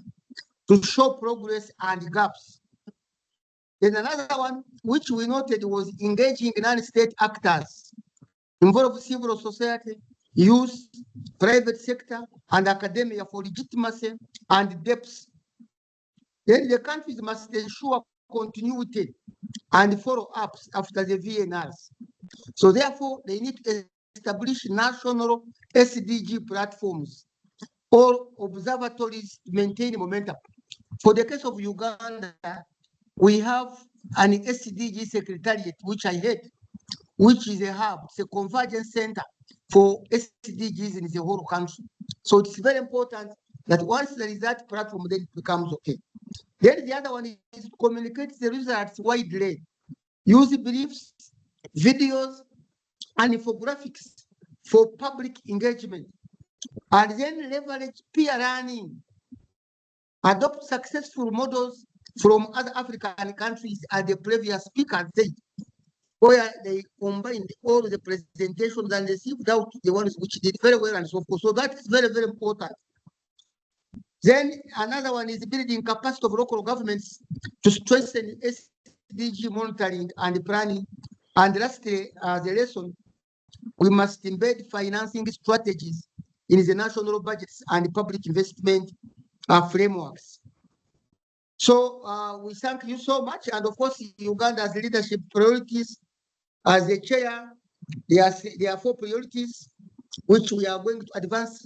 to show progress and gaps. Then another one, which we noted, was engaging non-state actors, involve civil society, youth, private sector, and academia for legitimacy and depth. Then the countries must ensure continuity and follow-ups after the VNRs. So therefore, they need to establish national SDG platforms or observatories to maintain momentum. For the case of Uganda, we have an SDG secretariat, which I head, which is a hub, it's a convergence center for SDGs in the whole country. So it's very important that once there is that platform, then it becomes okay. Then the other one is to communicate the results widely, use briefs, videos, and infographics for public engagement, and then leverage peer learning, adopt successful models from other African countries, as the previous speaker said, where they combined all the presentations and received out the ones which did very well and so forth. So that is very, very important. Then another one is building capacity of local governments to strengthen SDG monitoring and planning. And lastly, the lesson, we must embed financing strategies in the national budgets and public investment frameworks. So we thank you so much. And of course, Uganda's leadership priorities, as the chair, there are 4 priorities which we are going to advance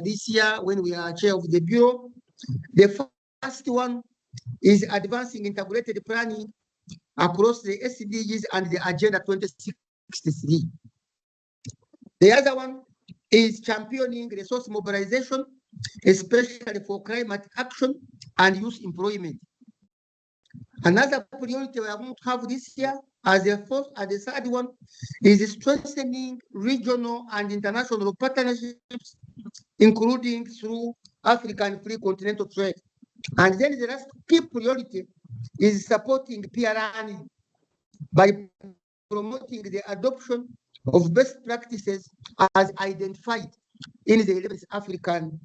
this year when we are chair of the Bureau. The first one is advancing integrated planning across the SDGs and the Agenda 2063. The other one is championing resource mobilization, especially for climate action and youth employment. Another priority we are going to have this year, as the fourth and the third one, is strengthening regional and international partnerships, including through African free continental trade. And then the last key priority is supporting peer learning by promoting the adoption of best practices as identified in the 11th African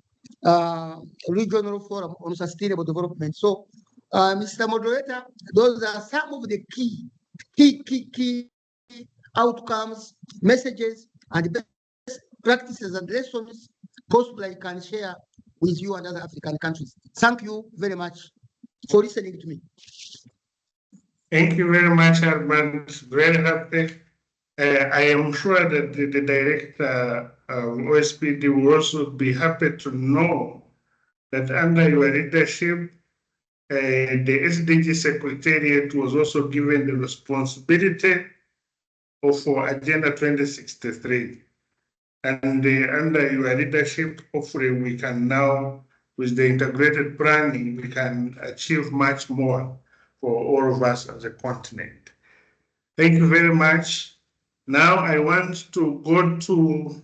Regional Forum on Sustainable Development. So, Mr. Moderator, those are some of the key outcomes, messages, and best practices and lessons possible I can share with you and other African countries. Thank you very much for listening to me. Thank you very much, Armand. Very happy. I am sure that the director of OSPD will also be happy to know that under your leadership, the SDG Secretariat was also given the responsibility for Agenda 2063. And under your leadership, hopefully we can now, with the integrated planning, we can achieve much more for all of us as a continent. Thank you very much. Now I want to go to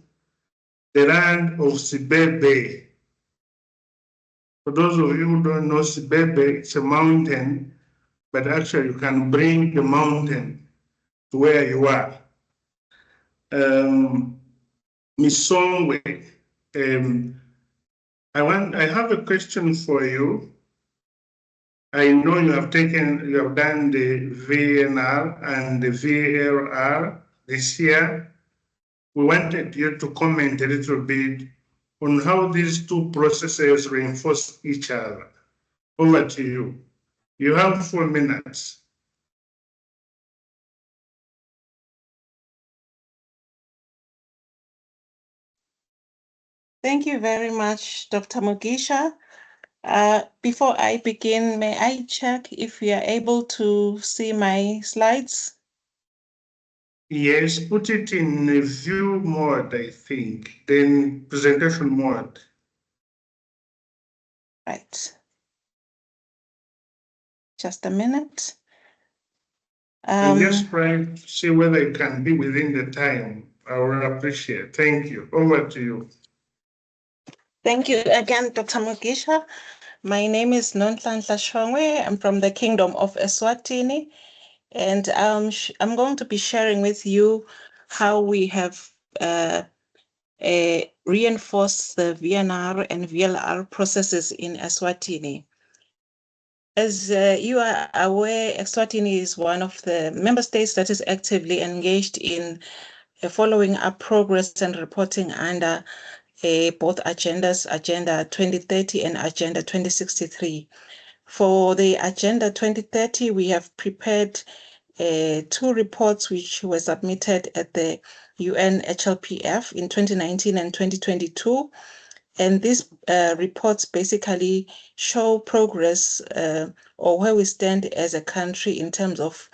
the land of Sibebe. For those of you who don't know Sibebe, it's a mountain, but actually you can bring the mountain to where you are. Misongwe, I have a question for you. I know you have done the VNR and the VLR this year. We wanted you to comment a little bit on how these two processes reinforce each other. Over to you. You have 4 minutes. Thank you very much, Dr. Mugisha. Before I begin, may I check if we are able to see my slides? Yes, put it in view mode, I think, then presentation mode. Right. Just a minute. I'm just trying to see whether it can be within the time. I will appreciate. Thank you. Over to you. Thank you again, Dr. Mugisha. My name is Nonhlanhla Shongwe. I'm from the Kingdom of Eswatini, and I'm going to be sharing with you how we have reinforced the VNR and VLR processes in Eswatini. As you are aware, Eswatini is one of the member states that is actively engaged in following up progress and reporting under both agendas, Agenda 2030 and Agenda 2063. For the Agenda 2030, we have prepared 2 reports which were submitted at the UN HLPF in 2019 and 2022. And these reports basically show progress or where we stand as a country in terms of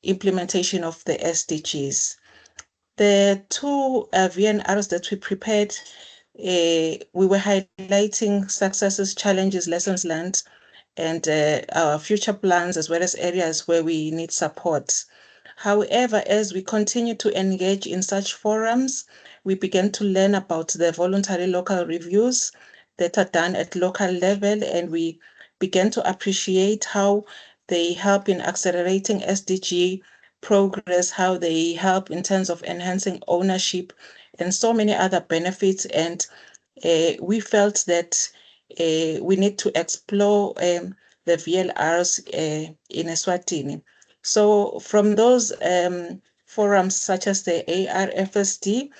implementation of the SDGs. The 2 VNRs that we prepared, we were highlighting successes, challenges, lessons learned, and our future plans, as well as areas where we need support. However, as we continue to engage in such forums, we began to learn about the voluntary local reviews that are done at local level, and we began to appreciate how they help in accelerating SDG progress, how they help in terms of enhancing ownership, and so many other benefits. And we felt that we need to explore the VLRs in Eswatini. So from those forums such as the ARFSD,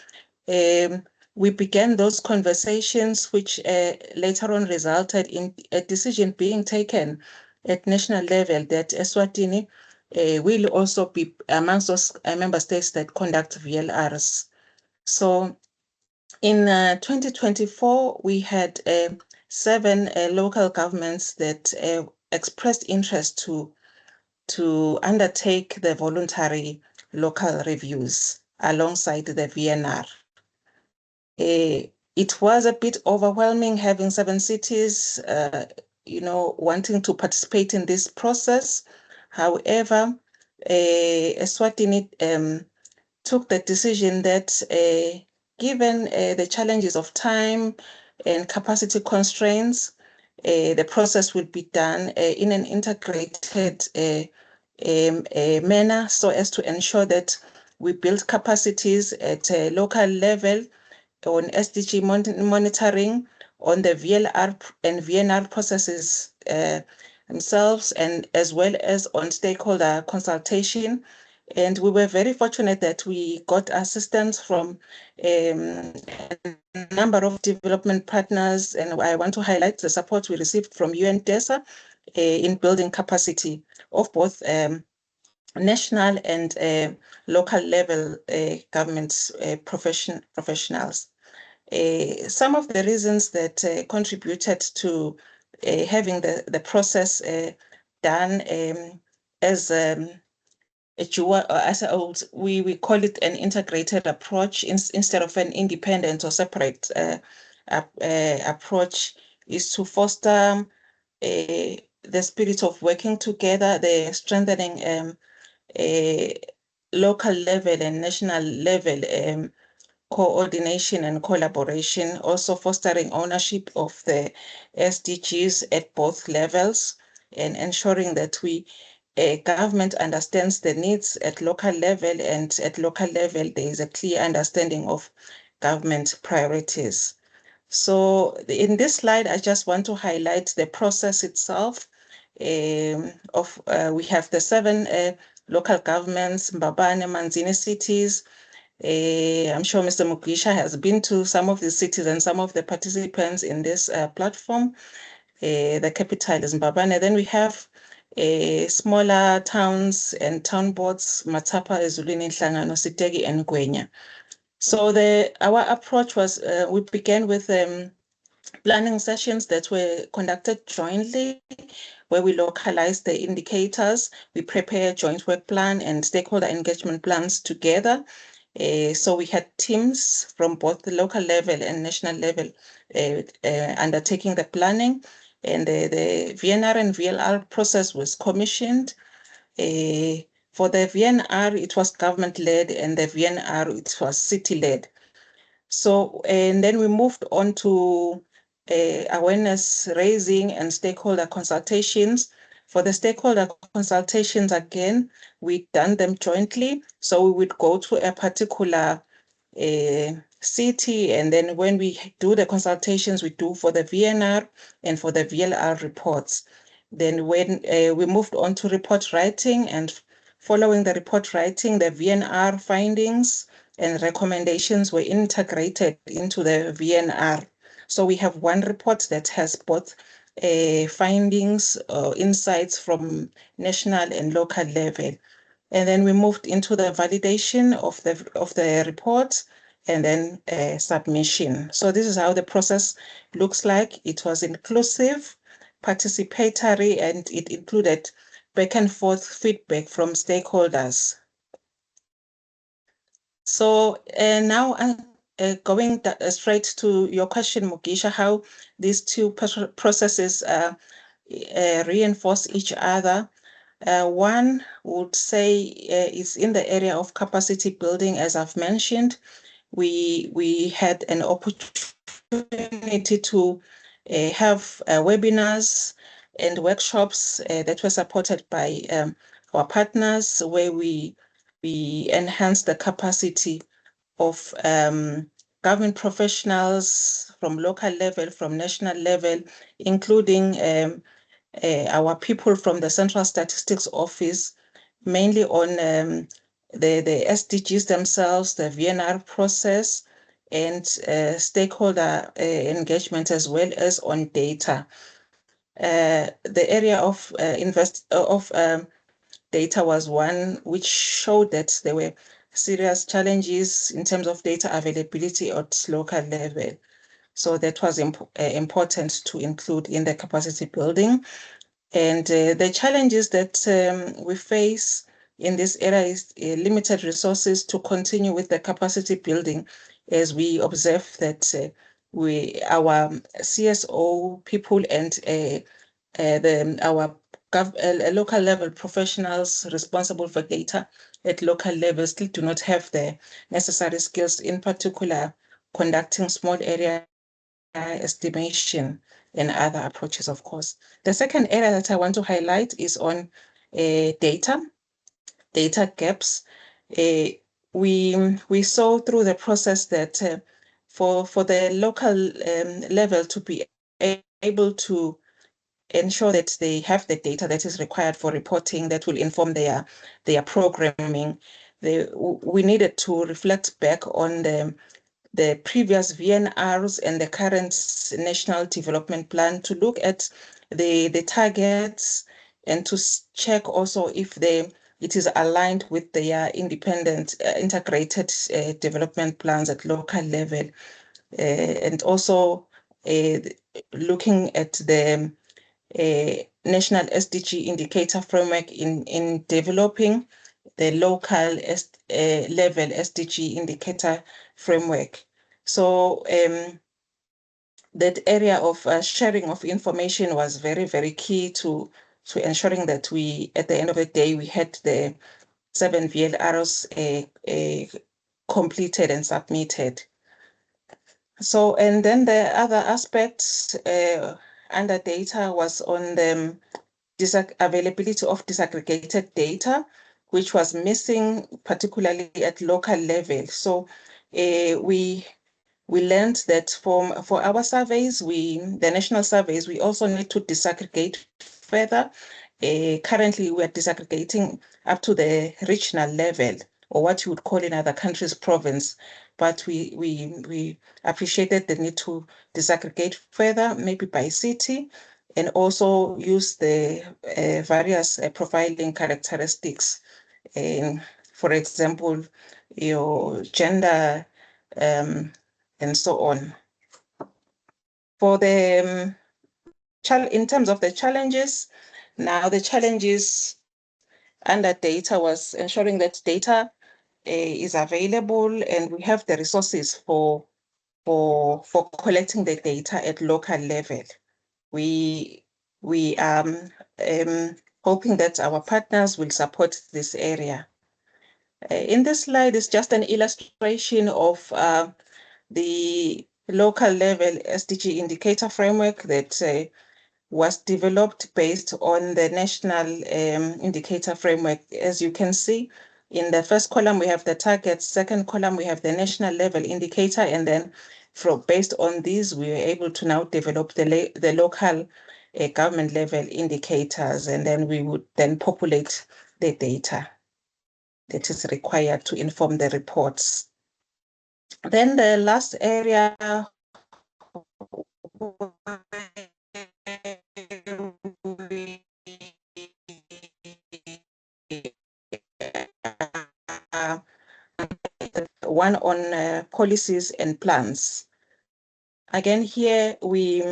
we began those conversations, which later on resulted in a decision being taken at national level that Eswatini will also be amongst those member states that conduct VLRs. So in 2024, we had 7 local governments that expressed interest to undertake the voluntary local reviews alongside the VNR. It was a bit overwhelming having 7 cities, wanting to participate in this process. However, Eswatini took the decision that given the challenges of time and capacity constraints, the process will be done in an integrated manner so as to ensure that we build capacities at a local level on SDG monitoring, on the VLR and VNR processes themselves, and as well as on stakeholder consultation. And we were very fortunate that we got assistance from a number of development partners, and I want to highlight the support we received from UNDESA in building capacity of both national and local level government professionals. Some of the reasons that contributed to having the process done as we call it an integrated approach instead of an independent or separate approach, is to foster the spirit of working together, the strengthening local level and national level coordination and collaboration, also fostering ownership of the SDGs at both levels, and ensuring that government understands the needs at local level, and at local level there is a clear understanding of government priorities. So in this slide, I just want to highlight the process itself. We have the 7 local governments, Mbabane, Manzini cities. I'm sure Mr. Mugisha has been to some of the cities and some of the participants in this platform. The capital is Mbabane. Then we have smaller towns and town boards, Matapa, Ezulwini, Nhlangano, Sitegi, and Gwenya. So our approach was we began with planning sessions that were conducted jointly, where we localized the indicators, we prepare joint work plan and stakeholder engagement plans together. So we had teams from both the local level and national level undertaking the planning, and the VNR and VLR process was commissioned. For the VNR, it was government-led, and the VNR, it was city-led. So, and then we moved on to awareness raising and stakeholder consultations. For the stakeholder consultations, again, we've done them jointly. So we would go to a particular city, and then when we do the consultations, we do for the VNR and for the VLR reports. Then when we moved on to report writing, and following the report writing, the VNR findings and recommendations were integrated into the VNR. So we have one report that has both findings or insights from national and local level. And then we moved into the validation of the report, and then submission. So this is how the process looks like. It was inclusive, participatory, and it included back and forth feedback from stakeholders. So now going straight to your question, Mugisha, how these two processes reinforce each other. One would say is in the area of capacity building, as I've mentioned. We had an opportunity to have webinars and workshops that were supported by our partners, where we enhanced the capacity of government professionals from local level, from national level, including our people from the Central Statistics Office, mainly on the SDGs themselves, the VNR process, and stakeholder engagement, as well as on data. The area of data was one which showed that there were serious challenges in terms of data availability at local level. So that was important to include in the capacity building. And the challenges that we face in this area is limited resources to continue with the capacity building, as we observe that our CSO people and our local level professionals responsible for data at local level still do not have the necessary skills, in particular conducting small area estimation and other approaches, of course. The second area that I want to highlight is on data gaps. We saw through the process that for the local level to be able to ensure that they have the data that is required for reporting that will inform their programming, we needed to reflect back on the previous VNRs and the current National Development Plan to look at the targets and to check also if it is aligned with their independent integrated development plans at local level, and also looking at the National SDG indicator framework in developing the local level SDG indicator framework. So that area of sharing of information was very, very key to ensuring that we, at the end of the day, we had the 7 VNRs completed and submitted. So, and then the other aspect under data was on the availability of disaggregated data, which was missing, particularly at local level. So we learned that for our surveys, the national surveys, we also need to disaggregate further. Currently, we are disaggregating up to the regional level, or what you would call in other countries province. But we appreciated the need to disaggregate further, maybe by city, and also use the various profiling characteristics. For example, your gender and so on. For the in terms of the challenges, now the challenges under data was ensuring that data is available and we have the resources for collecting the data at local level. We are hoping that our partners will support this area. In this slide is just an illustration of the local level SDG indicator framework that was developed based on the national indicator framework. As you can see, in the first column, we have the targets, second column, we have the national level indicator, and then based on these, we were able to now develop the local government level indicators, and then we would then populate the data that is required to inform the reports. Then the last area one on policies and plans. Again, here we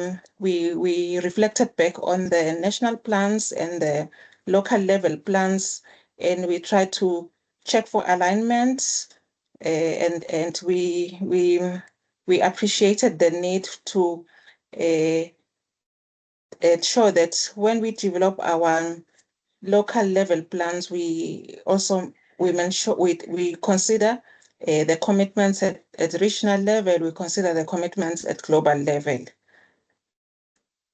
reflected back on the national plans and the local level plans, and we tried to check for alignment and we appreciated the need to ensure that when we develop our local level plans, we consider the commitments at regional level, we consider the commitments at global level.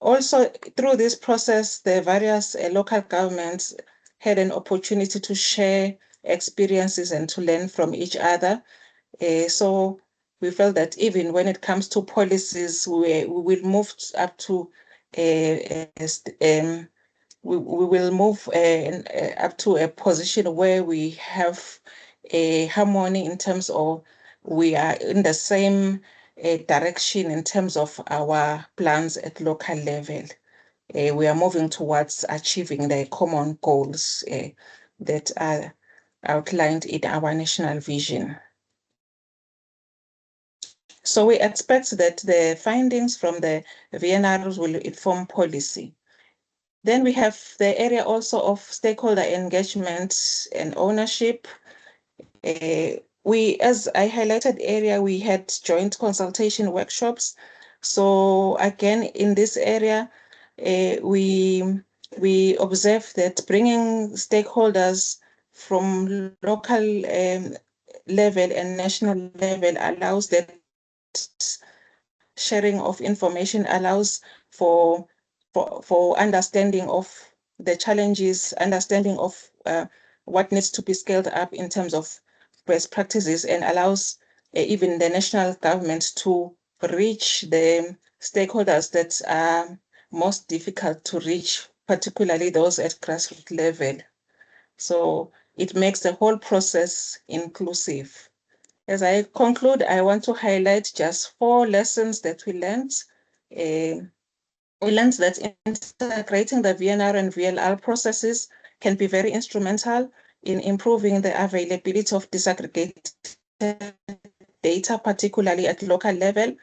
Also, through this process, the various local governments had an opportunity to share experiences and to learn from each other. So we felt that even when it comes to policies, we will move up to we will move up to a position where we have a harmony in terms of we are in the same direction in terms of our plans at local level. We are moving towards achieving the common goals that are outlined in our national vision. So we expect that the findings from the VNRs will inform policy. Then we have the area also of stakeholder engagement and ownership. As I highlighted earlier, we had joint consultation workshops. So again, in this area, we observe that bringing stakeholders from local level and national level allows that sharing of information, allows for understanding of the challenges, understanding of what needs to be scaled up in terms of best practices, and allows even the national government to reach the stakeholders that are most difficult to reach, particularly those at grassroots level. So it makes the whole process inclusive. As I conclude, I want to highlight just 4 lessons that we learned. We learned that integrating the VNR and VLR processes can be very instrumental in improving the availability of disaggregated data, particularly at local level.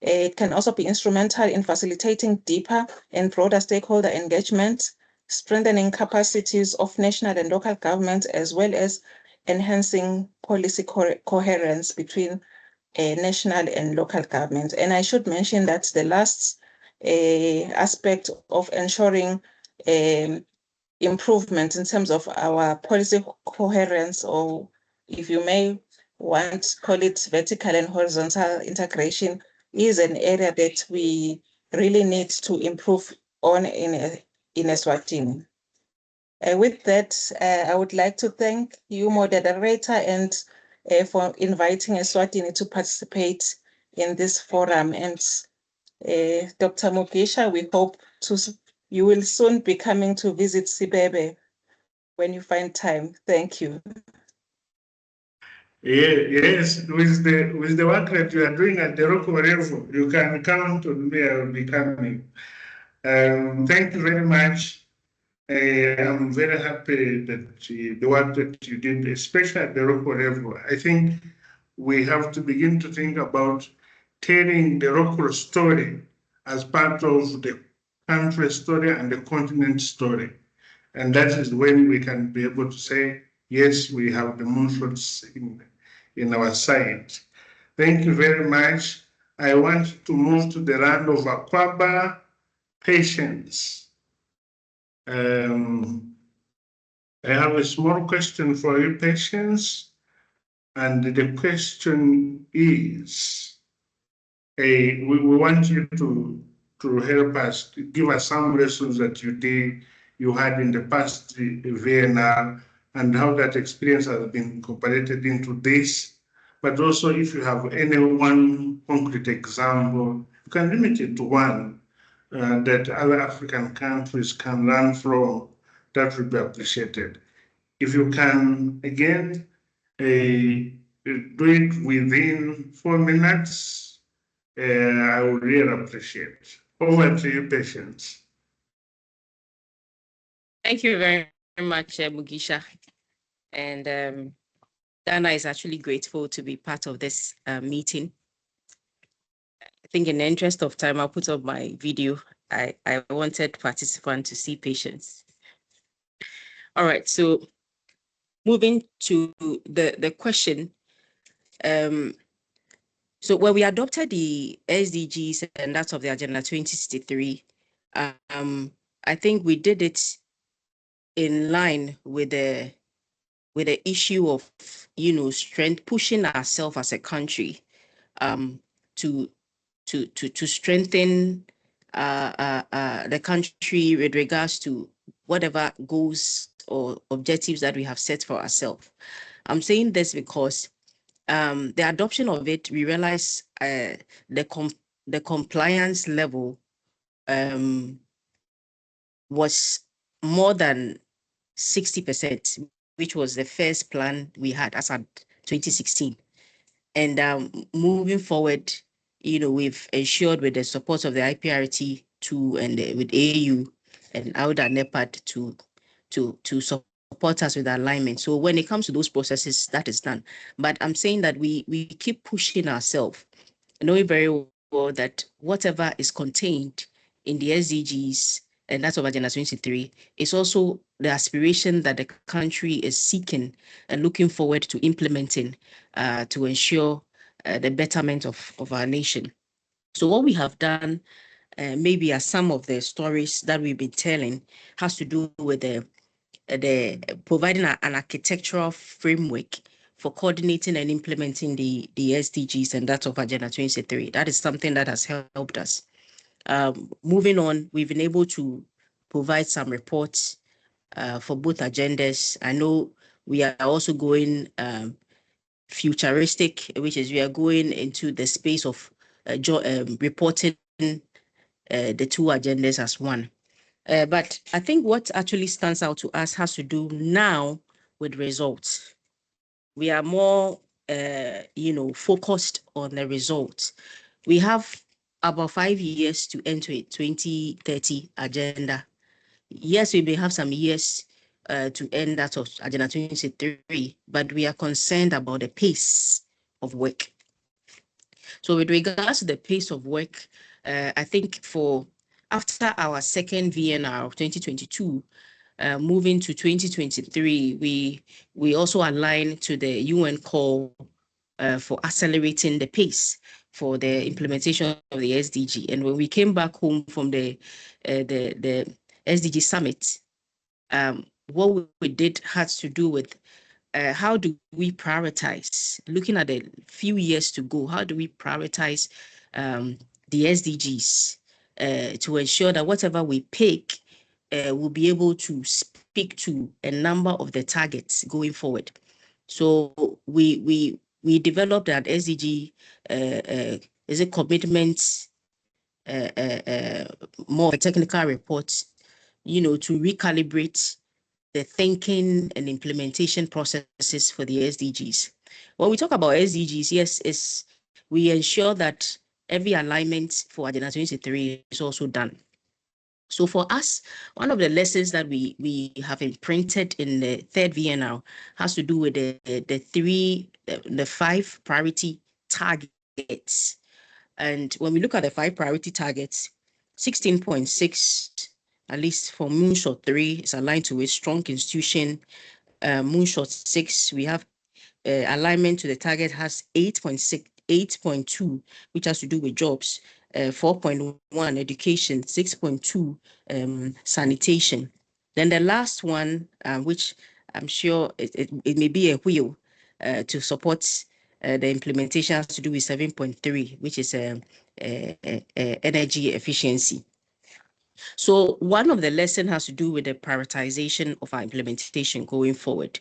It can also be instrumental in facilitating deeper and broader stakeholder engagement, strengthening capacities of national and local governments, as well as enhancing policy coherence between national and local governments. And I should mention that the last aspect of ensuring improvement in terms of our policy coherence, or if you may want to call it vertical and horizontal integration, is an area that we really need to improve on in Eswatini. With that, I would like to thank you, moderator, and for inviting Eswatini to participate in this forum. And Dr. Mugisha, we hope you will soon be coming to visit Sibebe when you find time. Thank you. Yes, with the work that you are doing at the local level, you can count on me. I will be coming. Thank you very much. I'm very happy that the work that you did, especially at the local level. I think we have to begin to think about telling the local story as part of the country story and the continent story. And that is when we can be able to say, yes, we have the moonshots in our side. Thank you very much. I want to move to the land of Akwaba, patience. I have a small question for you, patience. And the question is, we want you to help us, to give us some lessons that you had in the past VNR, and how that experience has been incorporated into this. But also, if you have any one concrete example, you can limit it to one that other African countries can learn from, that would be appreciated. If you can, again, do it within 4 minutes, I would really appreciate it. Over to you, patience. Thank you very much, Mugisha. And Dana is actually grateful to be part of this meeting. I think in the interest of time, I'll put up my video. I wanted participants to see patience. All right, so moving to the question, So when we adopted the SDGs and that's of the Agenda 2063, I think we did it in line with the issue of, pushing ourselves as a country to strengthen the country with regards to whatever goals or objectives that we have set for ourselves. I'm saying this because the adoption of it, we realize the compliance level was more than 60%, which was the first plan we had as at 2016. And moving forward, we've ensured with the support of the IPRT2 and with AU and AUDA NEPAD to support us with alignment. So when it comes to those processes, that is done. But I'm saying that we keep pushing ourselves, knowing very well that whatever is contained in the SDGs and that's of Agenda 2023 is also the aspiration that the country is seeking and looking forward to implementing to ensure the betterment of our nation. So what we have done, maybe as some of the stories that we've been telling, has to do with the providing an architectural framework for coordinating and implementing the SDGs and that of Agenda 2023. That is something that has helped us. Moving on, we've been able to provide some reports for both agendas. I know we are also going futuristic, which is we are going into the space of reporting the two agendas as one. But I think what actually stands out to us has to do now with results. We are more, focused on the results. We have about 5 years to enter a 2030 agenda. Yes, we may have some years to end that of Agenda 2023, but we are concerned about the pace of work. So with regards to the pace of work, I think after our second VNR of 2022, moving to 2023, we also align to the UN call for accelerating the pace for the implementation of the SDG. And when we came back home from the SDG summit, what we did had to do with how do we prioritize, looking at a few years to go, how do we prioritize the SDGs to ensure that whatever we pick will be able to speak to a number of the targets going forward. So we developed that SDG is a commitment, more of a technical report, to recalibrate the thinking and implementation processes for the SDGs. When we talk about SDGs, yes, we ensure that every alignment for Agenda 2023 is also done. So for us, one of the lessons that we have imprinted in the third VNR has to do with the 5 priority targets. And when we look at the 5 priority targets, 16.6, at least for Moonshot 3, is aligned to a strong institution. Moonshot 6, we have alignment to the target has 8.2, which has to do with jobs. 4.1 education, 6.2 sanitation. Then the last one, which I'm sure it may be a wheel to support the implementation, has to do with 7.3, which is energy efficiency. So one of the lessons has to do with the prioritization of our implementation going forward.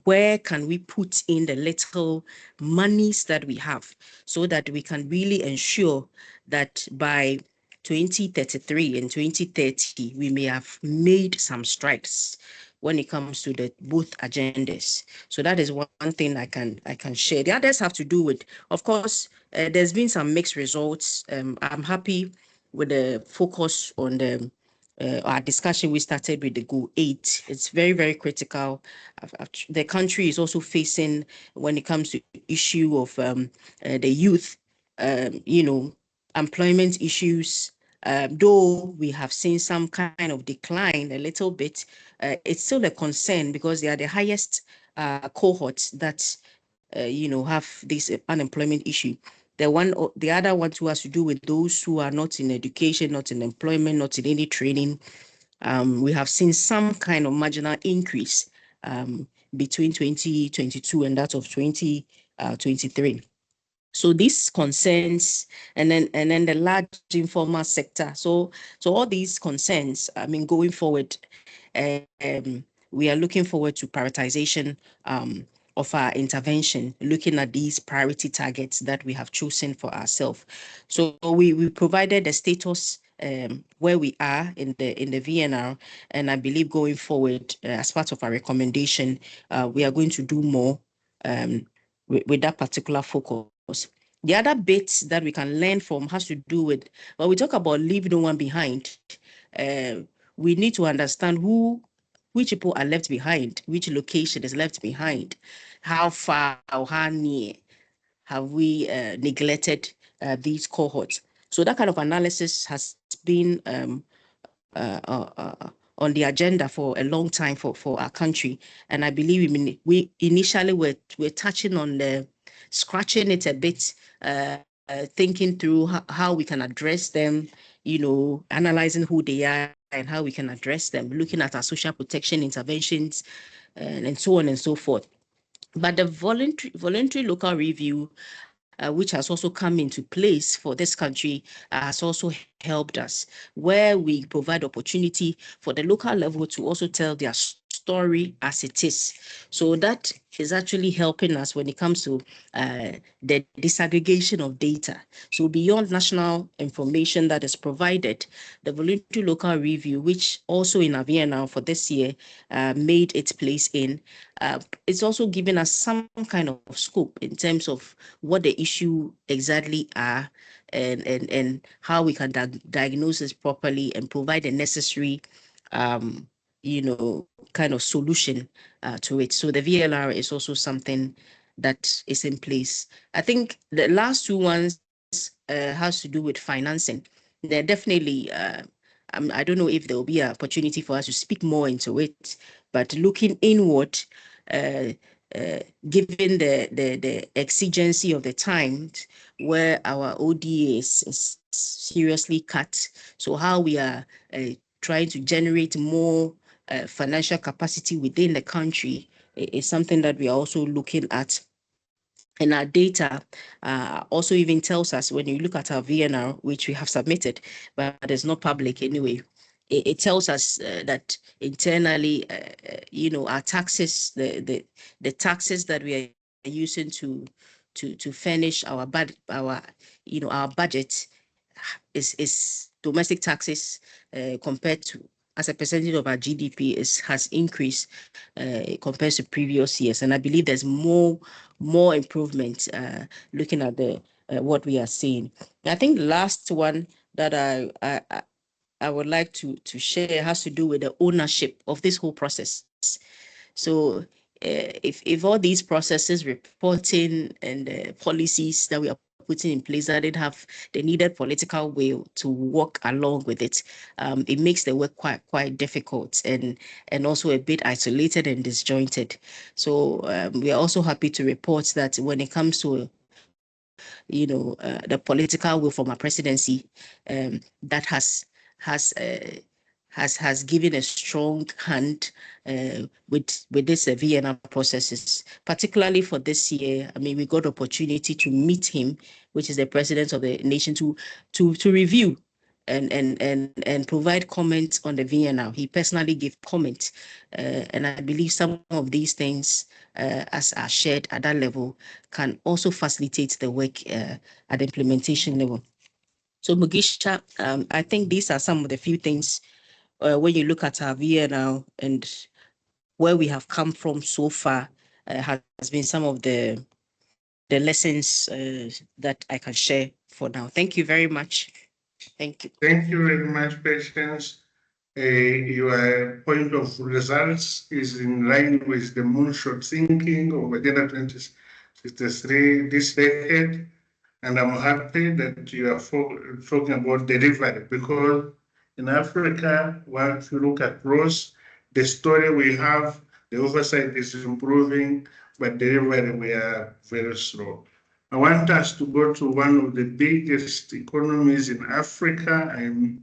Where can we put in the little monies that we have so that we can really ensure that by 2033 and 2030, we may have made some strides when it comes to the both agendas. So that is one thing I can share. The others have to do with, of course, there's been some mixed results. I'm happy with the focus on our discussion we started with the goal 8. It's very, very critical. The country is also facing, when it comes to issue of the youth, employment issues. Though we have seen some kind of decline a little bit, it's still a concern because they are the highest cohorts that have this unemployment issue. The other one too has to do with those who are not in education, not in employment, not in any training. We have seen some kind of marginal increase between 2022 and that of 2023. So this concerns, and then the large informal sector. So all these concerns, I mean, going forward, we are looking forward to prioritization of our intervention, looking at these priority targets that we have chosen for ourselves. So we provided the status where we are in the VNR, and I believe going forward, as part of our recommendation, we are going to do more with that particular focus. The other bits that we can learn from has to do with, when we talk about leave no one behind, we need to understand which people are left behind, which location is left behind, how far or how near have we neglected these cohorts. So that kind of analysis has been on the agenda for a long time for our country. And I believe we initially were touching on scratching it a bit, thinking through how we can address them, analyzing who they are and how we can address them, looking at our social protection interventions and so on and so forth. But the voluntary local review, which has also come into place for this country, has also helped us, where we provide opportunity for the local level to also tell their story as it is. So that is actually helping us when it comes to the disaggregation of data. So beyond national information that is provided, the voluntary local review, which also in our VNR for this year made its place in, it's also giving us some kind of scope in terms of what the issue exactly are and how we can diagnose this properly and provide the necessary kind of solution to it. So the VLR is also something that is in place. I think the last two ones has to do with financing. They're definitely, I don't know if there will be an opportunity for us to speak more into it, but looking inward, given the exigency of the times where our ODA is seriously cut, so how we are trying to generate more financial capacity within the country is something that we are also looking at. And our data also even tells us, when you look at our VNR, which we have submitted, but it's not public anyway, it tells us that internally, our taxes, the taxes that we are using to furnish our budget, our budget is domestic taxes compared to, as a percentage of our GDP, has increased compared to previous years. And I believe there's more improvement looking at the what we are seeing. I think the last one that I would like to share has to do with the ownership of this whole process. So if all these processes, reporting and policies that we are putting in place, that didn't have the needed political will to work along with it, it makes the work quite difficult and also a bit isolated and disjointed. So we are also happy to report that when it comes to the political will from our presidency, that has given a strong hand with this VNR processes, particularly for this year. I mean, we got opportunity to meet him, which is the president of the nation, to review and provide comments on the VNR. He personally gave comments, and I believe some of these things, as are shared at that level, can also facilitate the work at the implementation level. So Mugisha, I think these are some of the few things when you look at our VNR and where we have come from so far, has been some of the lessons that I can share for now. Thank you very much. Thank you. Thank you very much, Patience. Your point of results is in line with the moonshot thinking of Agenda 2063 this decade. And I'm happy that you are talking about delivery, because in Africa, once you look across the story we have, the oversight is improving, but delivery were very slow. I want us to go to one of the biggest economies in Africa. I'm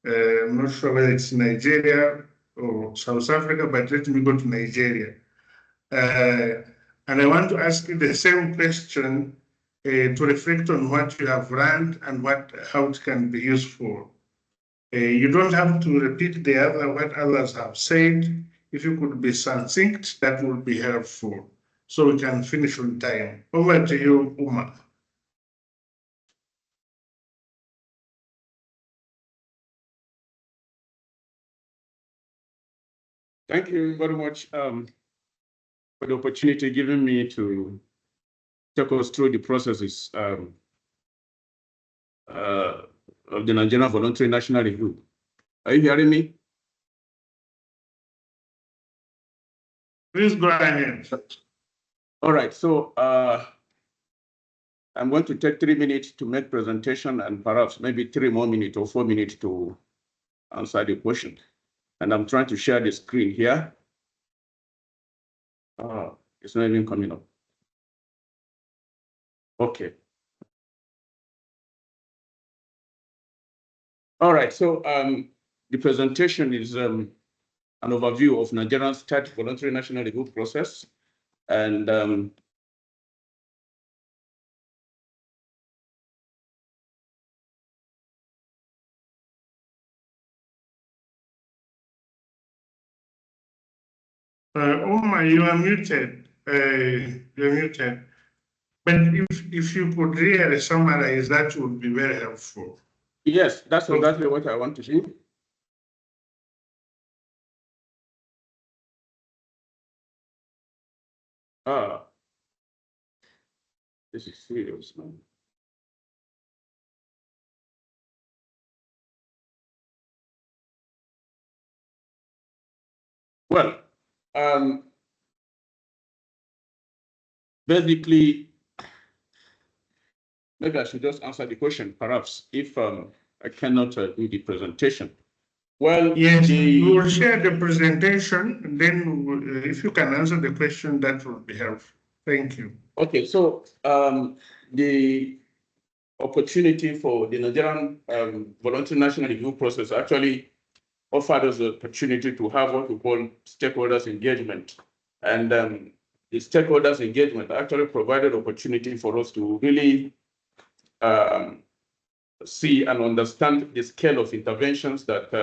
not sure whether it's Nigeria or South Africa, but let me go to Nigeria. And I want to ask you the same question to reflect on what you have learned and how it can be useful. You don't have to repeat what others have said. If you could be succinct, that would be helpful, so we can finish on time. Over to you, Uma. Thank you very much for the opportunity given me to take us through the processes of the Nigerian Voluntary National Review. Are you hearing me? Please go ahead. All right, so I'm going to take 3 minutes to make presentation and perhaps maybe 3 more minutes or 4 minutes to answer the question. And I'm trying to share the screen here. It's not even coming up. Okay. All right, so the presentation is an overview of Nigeria's third voluntary national review process. And Uma, you are muted. You're muted. But if you could really summarize, that would be very helpful. yes, that's exactly what I want to do. This is serious, man. Well, basically, maybe I should just answer the question, perhaps, if I cannot do the presentation. Well, yes, we will share the presentation, and then if you can answer the question, that would be helpful. Thank you. Okay, so the opportunity for the Nigerian Voluntary National Review process actually offered us the opportunity to have what we call stakeholders engagement. And the stakeholders engagement actually provided opportunity for us to really see and understand the scale of interventions that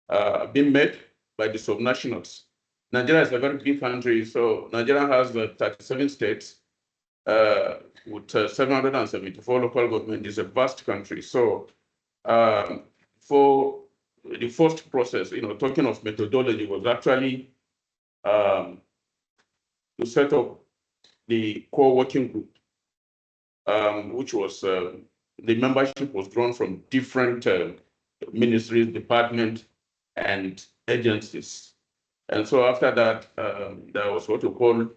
are being made by the subnationals. Nigeria is a very big country, so Nigeria has 37 states with 774 local government. It's a vast country. So for the first process, talking of methodology, was actually to set up the core working group, which was the membership was drawn from different ministries, departments, and agencies. And so after that, there was what we call,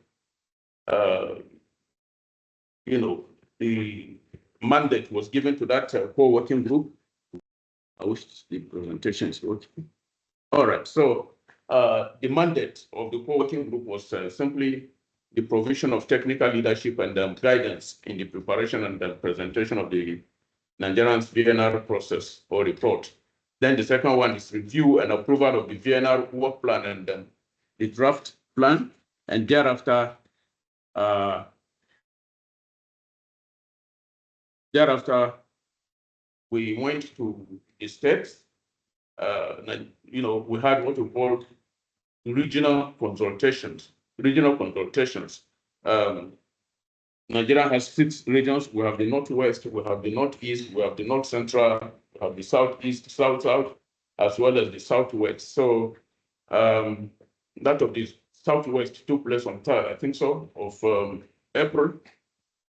the mandate was given to that core working group. I wish the presentation is working. All right, so the mandate of the core working group was simply the provision of technical leadership and guidance in the preparation and the presentation of the Nigerian's VNR process or report. Then the second one is review and approval of the VNR work plan and the draft plan. And thereafter, we went to the states. We had what we call regional consultations. Nigeria has 6 regions. We have the Northwest, we have the Northeast, we have the North Central, we have the Southeast, South, as well as the Southwest. So that of the Southwest took place on 3rd, I think so, of April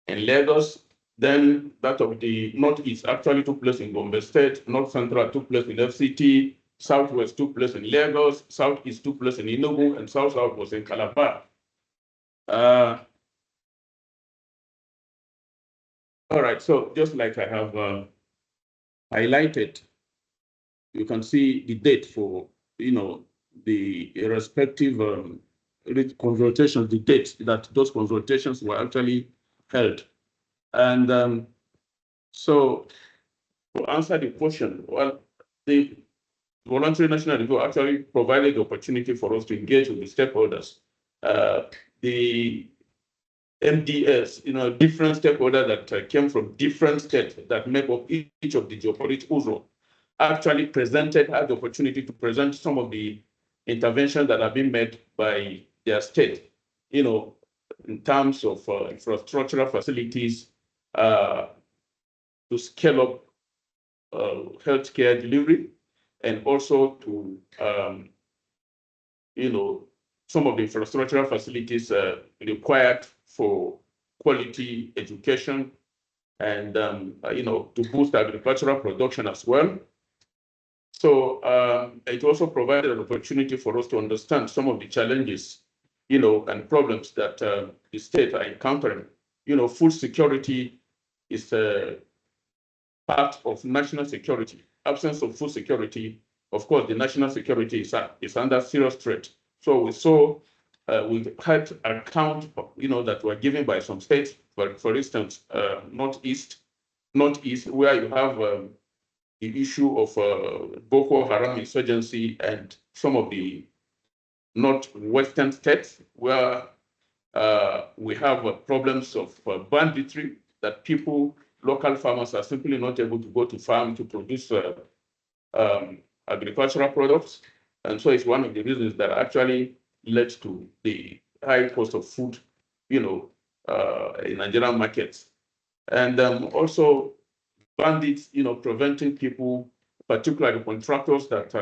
in Lagos. Then that of the Northeast actually took place in Gombe State, North Central took place in FCT, Southwest took place in Lagos, Southeast took place in Enugu, and South was in Calabar. All right, so just like I have highlighted, you can see the date for the respective consultations, the date that those consultations were actually held. And so to answer the question, well, the Voluntary National Review actually provided the opportunity for us to engage with the stakeholders. The MDS, different stakeholders that came from different states that make up each of the geopolitical zones, actually had the opportunity to present some of the interventions that have been made by their state, in terms of infrastructural facilities to scale up healthcare delivery, and also to, some of the infrastructural facilities required for quality education and, to boost agricultural production as well. So it also provided an opportunity for us to understand some of the challenges, and problems that the state are encountering. Food security is a part of national security. Absence of food security, of course, the national security is under serious threat. So we saw, we had account, that were given by some states, for instance, Northeast, where you have the issue of Boko Haram insurgency, and some of the northwestern states where we have problems of banditry, that local farmers are simply not able to go to farm to produce agricultural products. And so it's one of the reasons that actually led to the high cost of food, in Nigerian markets. And also bandits, preventing people, particularly contractors that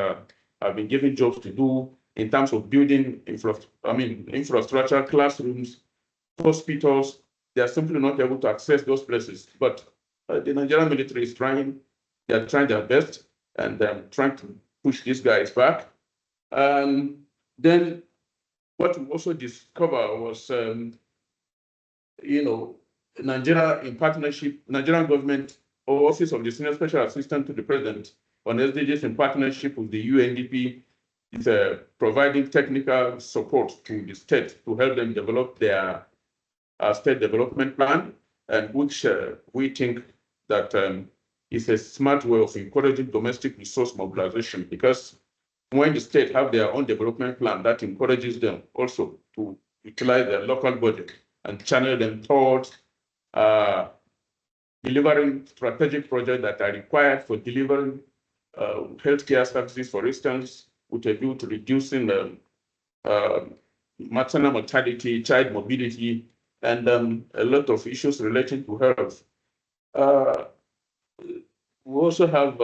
have been given jobs to do in terms of building infrastructure, classrooms, hospitals. They are simply not able to access those places. But the Nigerian military is trying. They are trying their best, and they're trying to push these guys back. Then what we also discovered was, Nigeria in partnership, Nigerian government or Office of the Senior Special Assistant to the President on SDGs in partnership with the UNDP is providing technical support to the state to help them develop their state development plan, and which we think that is a smart way of encouraging domestic resource mobilization, because when the state have their own development plan, that encourages them also to utilize their local budget and channel them towards delivering strategic projects that are required for delivering healthcare services, for instance, with a view to reducing maternal mortality, child mobility, and a lot of issues relating to health. We also have,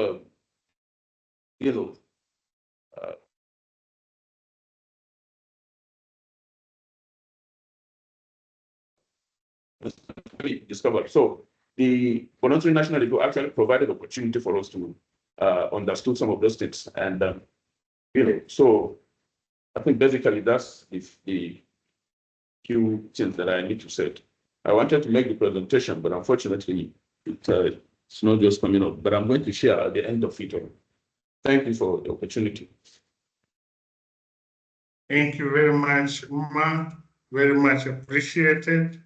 discovered. So the Voluntary National Review actually provided opportunity for us to understand some of those things, and so I think basically that's the few things that I need to say. I wanted to make the presentation, but unfortunately, it's not just coming up. But I'm going to share at the end of it all. Thank you for the opportunity. Thank you very much, Uma. Very much appreciated.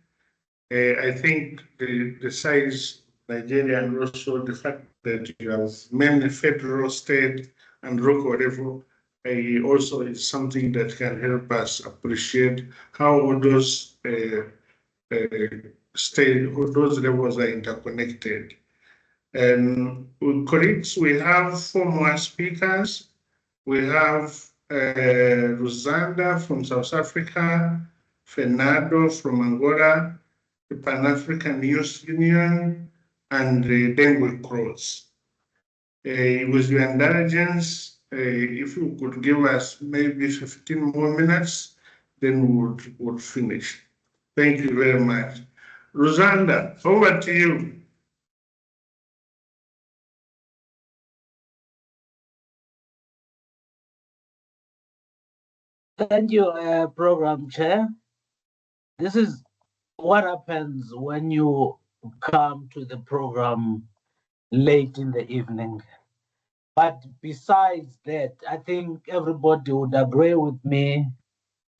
I think the size of Nigeria, and also the fact that you have many federal, state, and local level, also is something that can help us appreciate how all those those levels are interconnected. And with colleagues, we have 4 more speakers. We have Rosanda from South Africa, Fernando from Angola, the Pan-African Youth Union, and Dengue Cross. With your indulgence, if you could give us maybe 15 more minutes, then we would finish. Thank you very much. Rosanda, over to you. Thank you, Program Chair. This is what happens when you come to the program late in the evening. But besides that, I think everybody would agree with me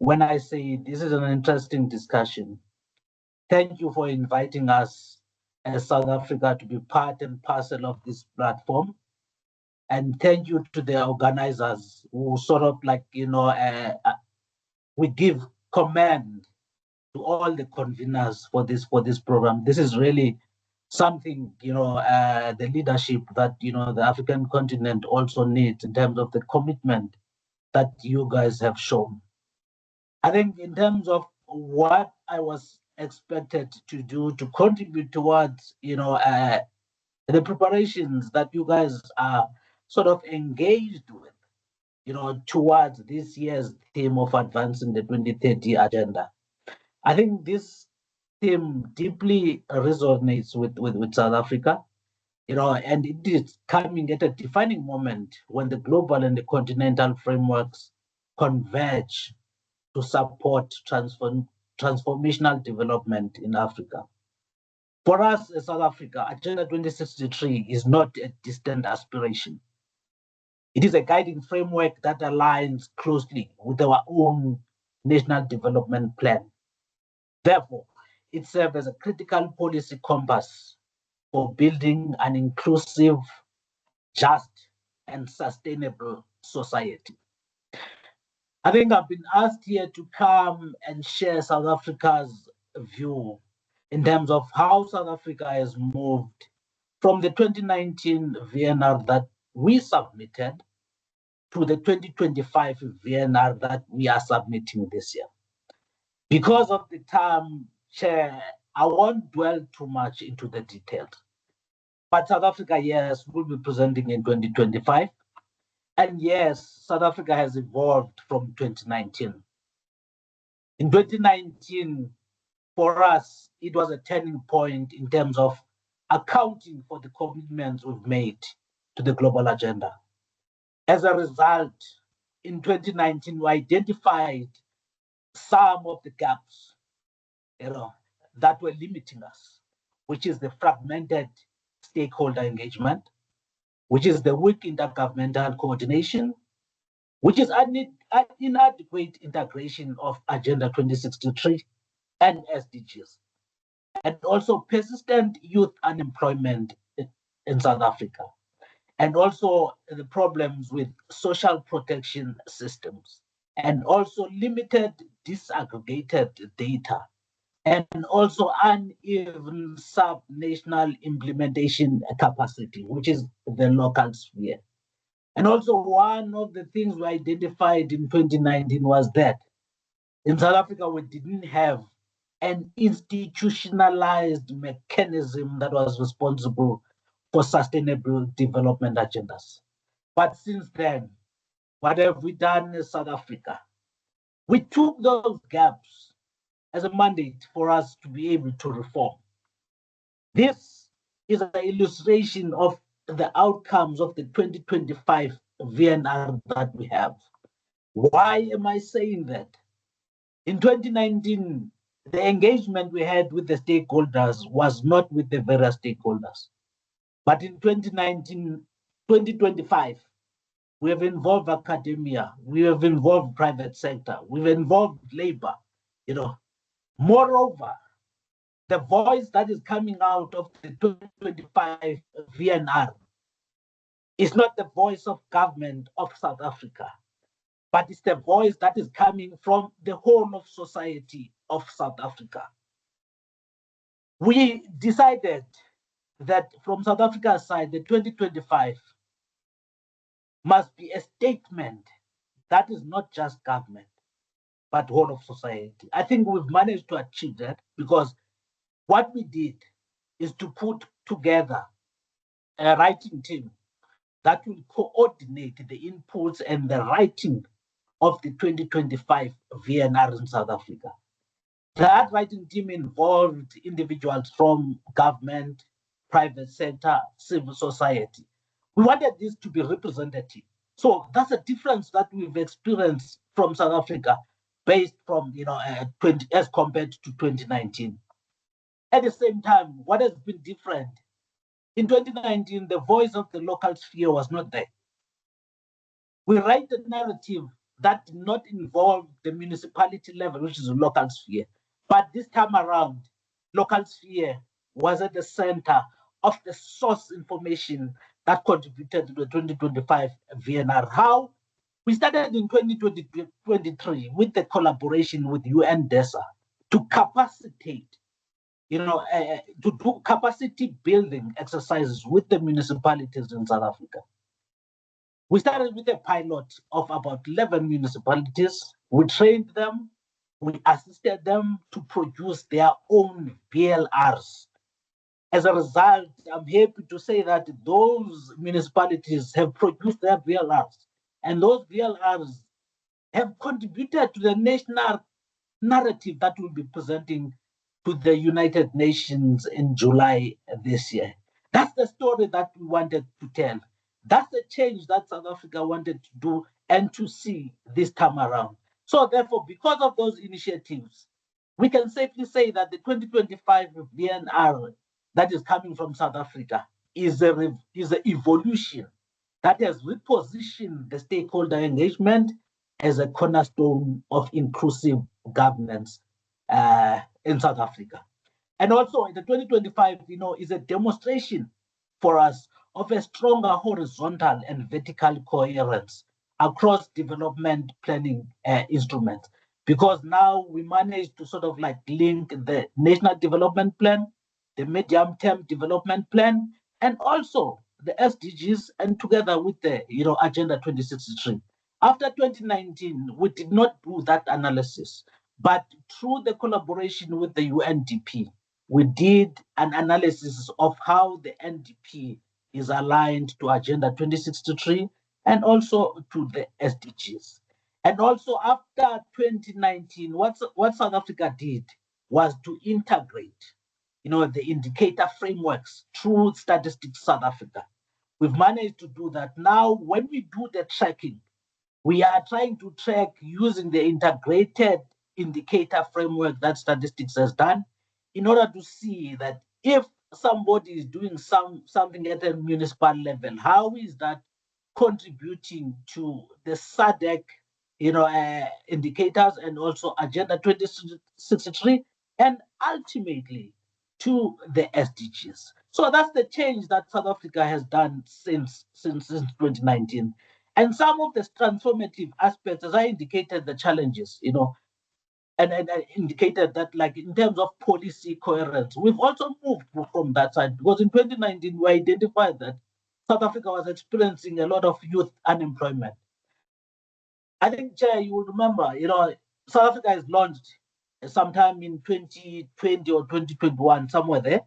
when I say this is an interesting discussion. Thank you for inviting us as South Africa to be part and parcel of this platform. And thank you to the organizers who sort of like, we give command to all the conveners for this program. This is really something, the leadership that, the African continent also needs in terms of the commitment that you guys have shown. I think in terms of what I was expected to do to contribute towards, the preparations that you guys are sort of engaged with, towards this year's theme of advancing the 2030 agenda. I think this theme deeply resonates with South Africa, and it is coming at a defining moment when the global and the continental frameworks converge to support transformational development in Africa. For us as South Africa, Agenda 2063 is not a distant aspiration. It is a guiding framework that aligns closely with our own national development plan. Therefore, it serves as a critical policy compass for building an inclusive, just, and sustainable society. I think I've been asked here to come and share South Africa's view in terms of how South Africa has moved from the 2019 VNR that we submitted to the 2025 VNR that we are submitting this year. Because of the time, Chair, I won't dwell too much into the details. But South Africa, yes, will be presenting in 2025. And yes, South Africa has evolved from 2019. In 2019, for us, it was a turning point in terms of accounting for the commitments we've made to the global agenda. As a result, in 2019, we identified some of the gaps, that were limiting us, which is the fragmented stakeholder engagement, which is the weak intergovernmental coordination, which is inadequate integration of Agenda 2063 and SDGs, and also persistent youth unemployment in South Africa, and also the problems with social protection systems, and also limited disaggregated data, and also uneven sub-national implementation capacity, which is the local sphere. And also one of the things we identified in 2019 was that in South Africa, we didn't have an institutionalized mechanism that was responsible for sustainable development agendas. But since then, what have we done in South Africa? We took those gaps as a mandate for us to be able to reform. This is an illustration of the outcomes of the 2025 VNR that we have. Why am I saying that? In 2019, the engagement we had with the stakeholders was not with the various stakeholders. But in 2025, we have involved academia, we have involved private sector, we've involved labor, Moreover, the voice that is coming out of the 2025 VNR is not the voice of government of South Africa, but it's the voice that is coming from the whole of society of South Africa. We decided that from South Africa's side, the 2025 must be a statement that is not just government, but whole of society. I think we've managed to achieve that because what we did is to put together a writing team that will coordinate the inputs and the writing of the 2025 VNR in South Africa. That writing team involved individuals from government, private sector, civil society. We wanted this to be representative. So that's a difference that we've experienced from South Africa based from, as compared to 2019. At the same time, what has been different? In 2019, the voice of the local sphere was not there. We write the narrative that did not involve the municipality level, which is the local sphere. But this time around, local sphere was at the center of the source information that contributed to the 2025 VNR. How? We started in 2023 with the collaboration with UNDESA to capacitate, to do capacity building exercises with the municipalities in South Africa. We started with a pilot of about 11 municipalities. We trained them, we assisted them to produce their own VLRs. As a result, I'm happy to say that those municipalities have produced their VLRs, and those VLRs have contributed to the national narrative that we'll be presenting to the United Nations in July this year. That's the story that we wanted to tell. That's the change that South Africa wanted to do and to see this time around. So therefore, because of those initiatives, we can safely say that the 2025 VNR that is coming from South Africa is an evolution that has repositioned the stakeholder engagement as a cornerstone of inclusive governance in South Africa. And also the 2025, is a demonstration for us of a stronger horizontal and vertical coherence across development planning instruments. Because now we managed to sort of like link the National Development Plan, the Medium-Term Development Plan, and also the SDGs, and together with the Agenda 2063. After 2019, we did not do that analysis, but through the collaboration with the UNDP, we did an analysis of how the NDP is aligned to Agenda 2063 and also to the SDGs. And also after 2019, what South Africa did was to integrate, the indicator frameworks through Statistics South Africa. We've managed to do that. Now, when we do the tracking, we are trying to track using the integrated indicator framework that Statistics has done in order to see that if somebody is doing something at a municipal level, how is that contributing to the SADC, indicators and also Agenda 2063, and ultimately to the SDGs. So that's the change that South Africa has done since 2019. And some of the transformative aspects, as I indicated, the challenges, and I indicated that, like in terms of policy coherence, we've also moved from that side, because in 2019 we identified that South Africa was experiencing a lot of youth unemployment. I think, Chair, you will remember, South Africa has launched sometime in 2020 or 2021, somewhere there,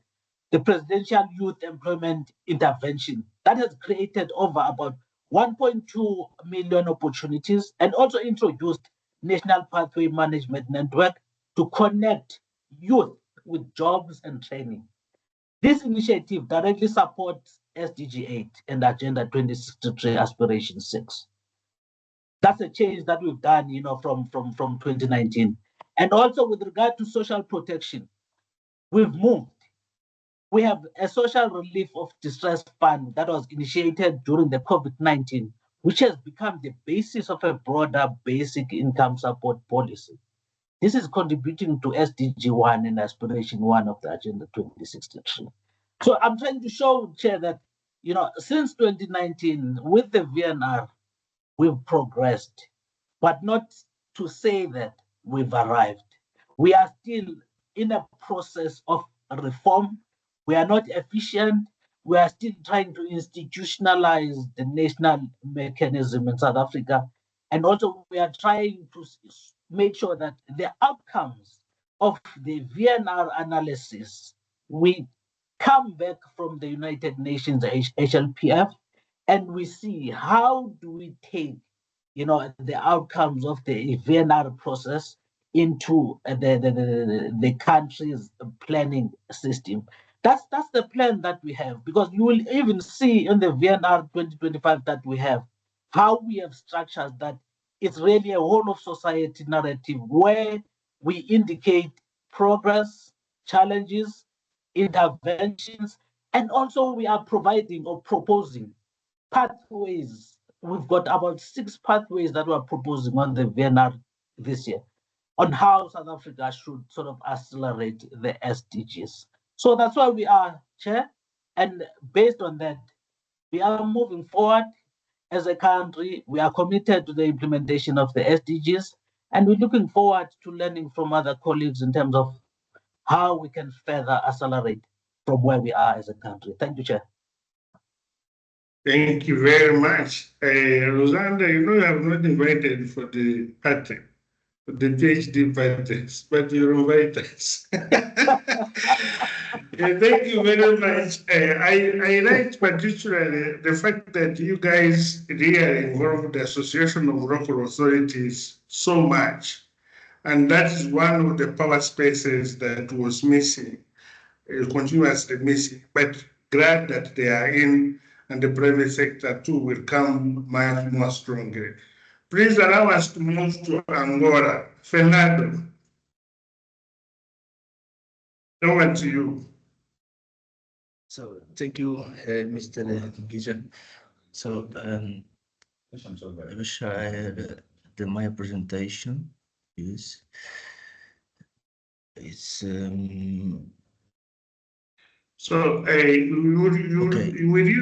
the Presidential Youth Employment Intervention that has created over about 1.2 million opportunities, and also introduced National Pathway Management Network to connect youth with jobs and training. This initiative directly supports SDG 8 and Agenda 2063 Aspiration 6. That's a change that we've done, from 2019. And also with regard to social protection, we've moved. We have a social relief of distress fund that was initiated during the COVID-19, which has become the basis of a broader basic income support policy. This is contributing to SDG 1 and Aspiration 1 of the Agenda 2063. So I'm trying to show, Chair, that, since 2019, with the VNR, we've progressed, but not to say that we've arrived. We are still in a process of reform. We are not efficient. We are still trying to institutionalize the national mechanism in South Africa. And also we are trying to make sure that the outcomes of the VNR analysis, we come back from the United Nations HLPF, and we see how do we take, the outcomes of the VNR process into the country's planning system. That's the plan that we have, because you will even see in the VNR 2025 that we have how we have structured that. It's really a whole of society narrative where we indicate progress, challenges, interventions, and also we are providing or proposing pathways we've got about 6 pathways that we're proposing on the VNR this year on how South Africa should sort of accelerate the SDGs. So that's why we are, Chair. And based on that, we are moving forward as a country. We are committed to the implementation of the SDGs, and we're looking forward to learning from other colleagues in terms of how we can further accelerate from where we are as a country. Thank you, Chair. Thank you very much. Rosanda, you know you have not invited for the party, for the PhD parties, but you invite us. Thank you very much. I like particularly the fact that you guys really involved the Association of Local Authorities so much. And that is one of the power spaces that was missing, continuously missing, but glad that they are in, and the private sector too will come much more strongly. Please allow us to move to Angola. Fernando, over to you. So thank you, Mr. Gija. So I wish I had my presentation. Yes, it's so will you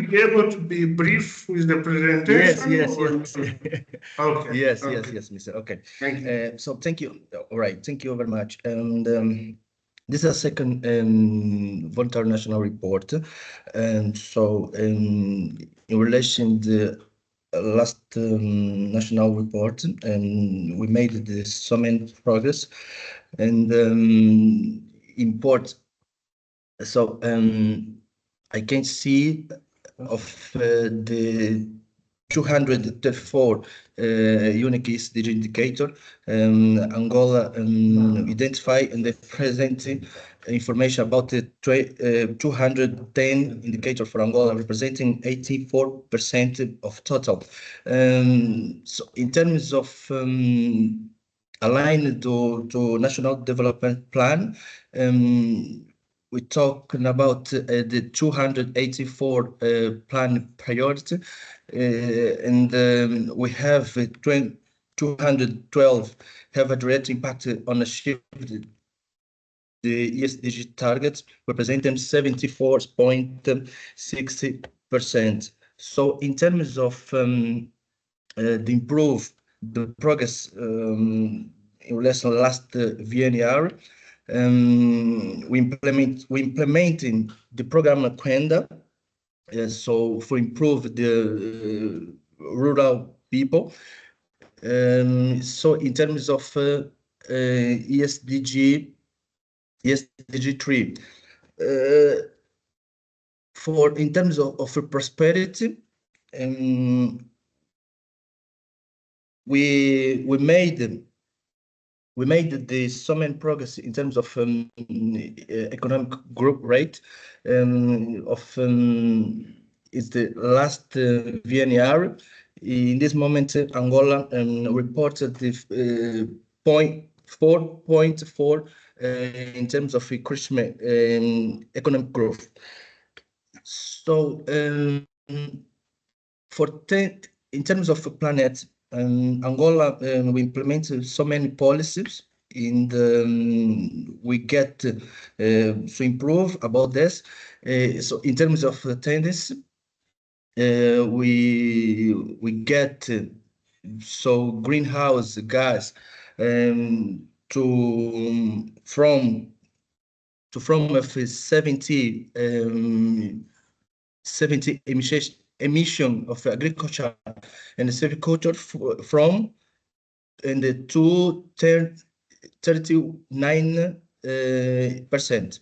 be able to be brief with the presentation? Yes. Okay. Yes, Mr. Okay. Thank you. So thank you. All right, thank you very much. And this is a second voluntary national report, and so in relation to the last national report, and we made some progress and import. So I can see of the 234 unique SDG indicator, Angola identify and they present information about the 210 indicator for Angola, representing 84% of total. So in terms of aligned to National Development Plan, we're talking about the 284 plan priority, and we have 212 have a direct impact on achieving the ESG targets, representing 74.60%. So in terms of the improve the progress in relation to last VNR, we implementing the program Quenda, so for improve the rural people. So in terms of ESDG 3, for in terms of prosperity, we made the some progress in terms of economic growth rate of is the last VNR. In this moment, Angola reported the 4.4 in terms of increasement economic growth. So in terms of planet, Angola, we implemented so many policies in the we get to improve about this. So in terms of tendency, we get so greenhouse gas from a 70 emission of agriculture and silviculture from in the 39%.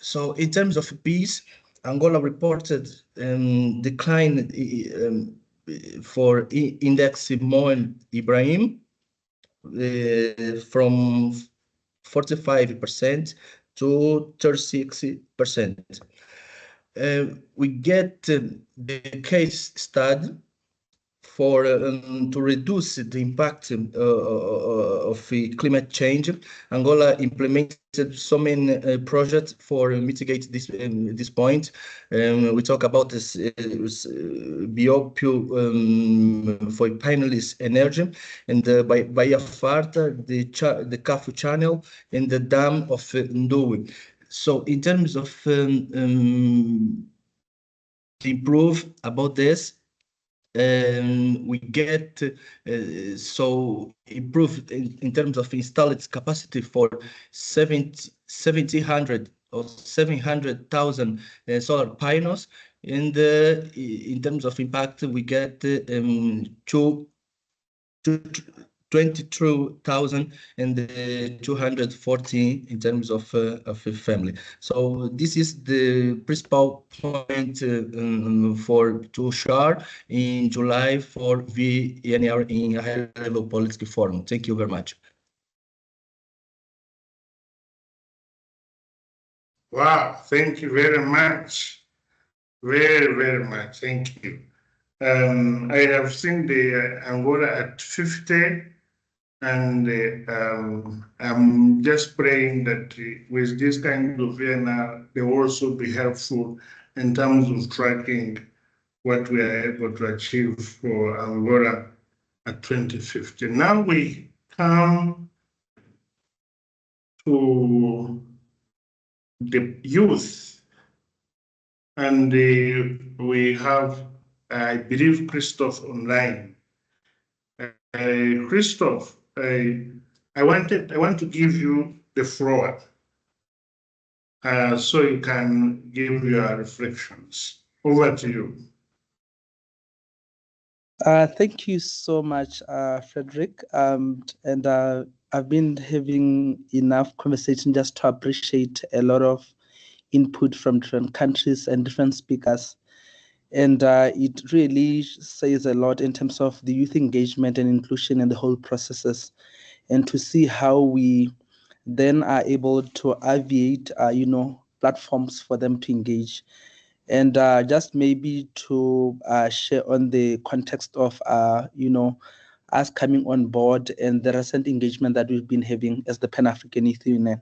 So in terms of peace, Angola reported decline for index Moen Ibrahim from 45% to 36%. We get the case study for to reduce the impact of climate change. Angola implemented so many projects for mitigate this point. We talk about this biofuel for painless energy, and by Farta, the Kafu Channel, and the dam of Ndowe. So in terms of improve about this, we get so improved in terms of installed capacity for 700 or 700,000 solar panels. And in terms of impact, we get 22,240 in terms of a family. So this is the principal point for to share in July for VNR in a high-level policy forum. Thank you very much. Wow, thank you very much. Very, very much. Thank you. I have seen the Angola at 50, and I'm just praying that with this kind of VNR, they will also be helpful in terms of tracking what we are able to achieve for Angola at 2050. Now we come to the youth, and we have, I believe, Christophe online. Christophe, I want to give you the floor so you can give your reflections. Over to you. Thank you so much, Frederick. I've been having enough conversation just to appreciate a lot of input from different countries and different speakers. And it really says a lot in terms of the youth engagement and inclusion in the whole processes, and to see how we then are able to aviate, platforms for them to engage. And just maybe to share on the context of, us coming on board and the recent engagement that we've been having as the Pan-African Youth Union,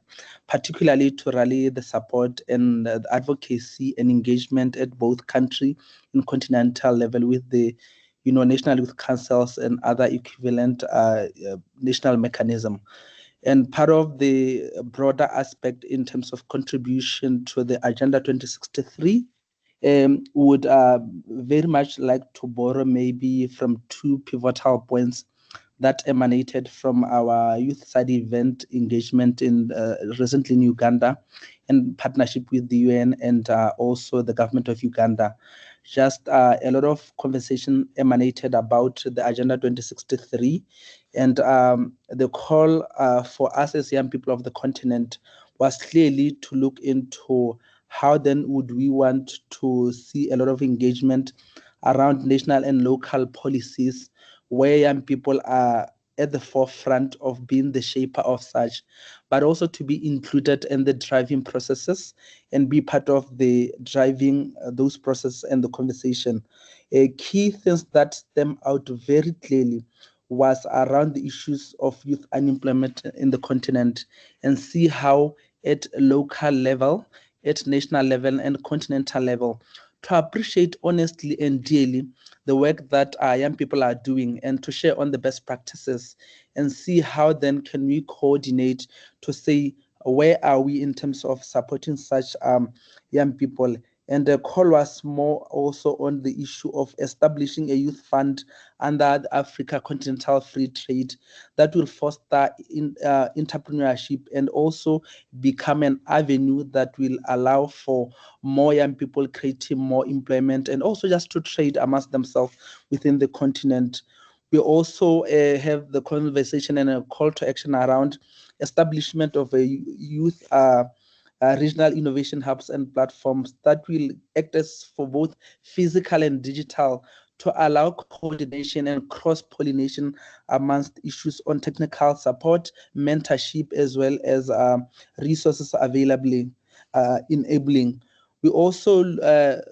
particularly to rally the support and the advocacy and engagement at both country and continental level with the, national youth councils and other equivalent national mechanism. And part of the broader aspect in terms of contribution to the Agenda 2063, would very much like to borrow maybe from two pivotal points that emanated from our youth side event engagement in recently in Uganda, in partnership with the UN and also the government of Uganda. Just a lot of conversation emanated about the Agenda 2063, and the call for us as young people of the continent was clearly to look into how then would we want to see a lot of engagement around national and local policies where young people are at the forefront of being the shaper of such, but also to be included in the driving processes and be part of the driving those processes and the conversation. Key things that stem out very clearly was around the issues of youth unemployment in the continent, and see how at local level, at national level and continental level, to appreciate honestly and dearly the work that our young people are doing, and to share on the best practices and see how then can we coordinate to say where are we in terms of supporting such young people. And the call was more also on the issue of establishing a youth fund under the Africa Continental Free Trade that will foster entrepreneurship and also become an avenue that will allow for more young people creating more employment and also just to trade amongst themselves within the continent. We also have the conversation and a call to action around establishment of a youth regional innovation hubs and platforms that will act as for both physical and digital to allow coordination and cross-pollination amongst issues on technical support, mentorship, as well as resources available, enabling. We also